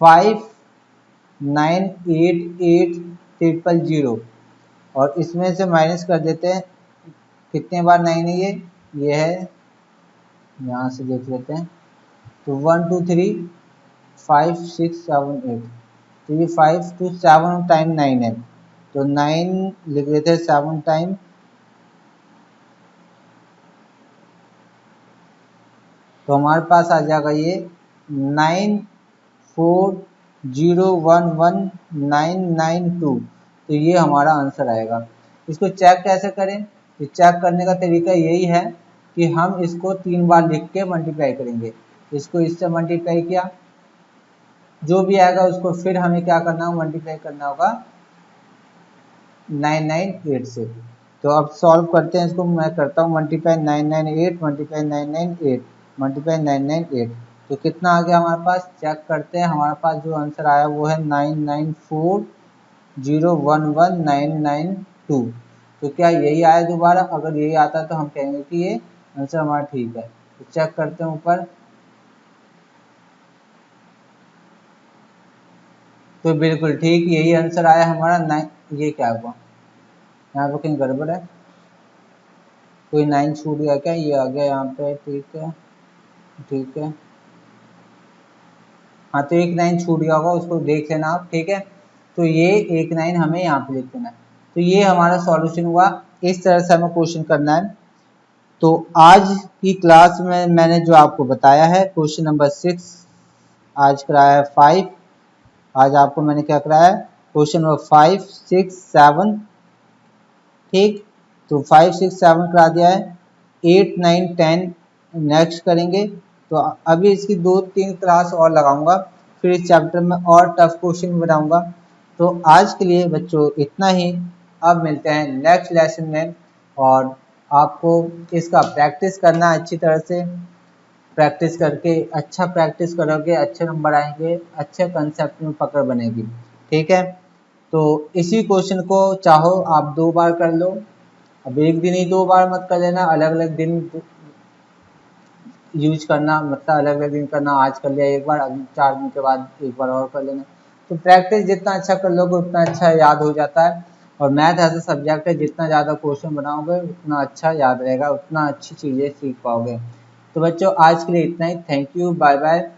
5988000। और इसमें से माइनस कर देते हैं, कितने बार 9 है ये है, यहाँ से देख लेते हैं। तो 1 2 3 5 6 7 8, तो ये 5 to 7 टाइम 9 है, तो 9 लिख लेते हैं 7 टाइम, तो हमारे पास आ जाएगा ये 94011992, तो ये हमारा आंसर आएगा। इसको चेक कैसे करें, तो चेक करने का तरीका यही है कि हम इसको 3 बार लिख के मल्टीप्लाई करेंगे। इसको इससे मल्टीप्लाई किया, जो भी आएगा उसको फिर हमें क्या करना होगा, मल्टीप्लाई करना होगा 998 से। तो अब सॉल्व करते हैं इसको, मैं करता हूँ मल्टीप्लाई 998 मल्टीप्लाई 998 मल्टीप्लाई 998, तो कितना आ गया हमारे पास, चेक करते हैं। हमारे पास जो आंसर आया वो है 9940119992। तो क्या यही आया दोबारा, अगर यही आता तो हम कहेंगे कि ये आंसर हमारा ठीक है। तो चेक करते हैं ऊपर, तो बिल्कुल ठीक यही आंसर आया हमारा 9। ये क्या हुआ, यहाँ पे कहीं गड़बड़ है, कोई 9 छूट गया क्या, ये आ गया यहाँ पे, ठीक है ठीक है। हाँ तो एक 9 छूट गया होगा, उसको देख लेना आप, ठीक है। तो ये एक 9 हमें यहाँ पे लिख देना है। तो ये हमारा सॉल्यूशन हुआ, इस तरह से हमें क्वेश्चन करना है। तो आज की क्लास में मैंने जो आपको बताया है, क्वेश्चन नंबर 6 आज कराया है 5, आज आपको मैंने क्या कराया है, क्वेश्चन नंबर 5 6 7, ठीक। तो 5 6 7 करा दिया है, 8 9 10 नेक्स्ट करेंगे। तो अभी इसकी 2-3 क्लास और लगाऊंगा, फिर इस चैप्टर में और टफ क्वेश्चन बनाऊंगा। तो आज के लिए बच्चों इतना ही, अब मिलते हैं नेक्स्ट लेसन में। और आपको इसका प्रैक्टिस करना अच्छी तरह से, प्रैक्टिस करके, अच्छा प्रैक्टिस करोगे अच्छे नंबर आएंगे, अच्छे कंसेप्ट में पकड़ बनेगी, ठीक है। तो इसी क्वेश्चन को चाहो आप 2 बार कर लो, अब एक दिन ही 2 बार मत कर लेना, अलग अलग दिन यूज करना, मतलब अलग अलग दिन करना, आज कर लिया एक बार, अभी 4 दिन के बाद एक बार और कर लेना। तो प्रैक्टिस जितना अच्छा कर लोगे उतना अच्छा याद हो जाता है। और मैथ ऐसा सब्जेक्ट है, जितना ज़्यादा क्वेश्चन बनाओगे उतना अच्छा याद रहेगा, उतना अच्छी चीज़ें सीख पाओगे। तो बच्चों आज के लिए इतना ही, थैंक यू, बाय बाय।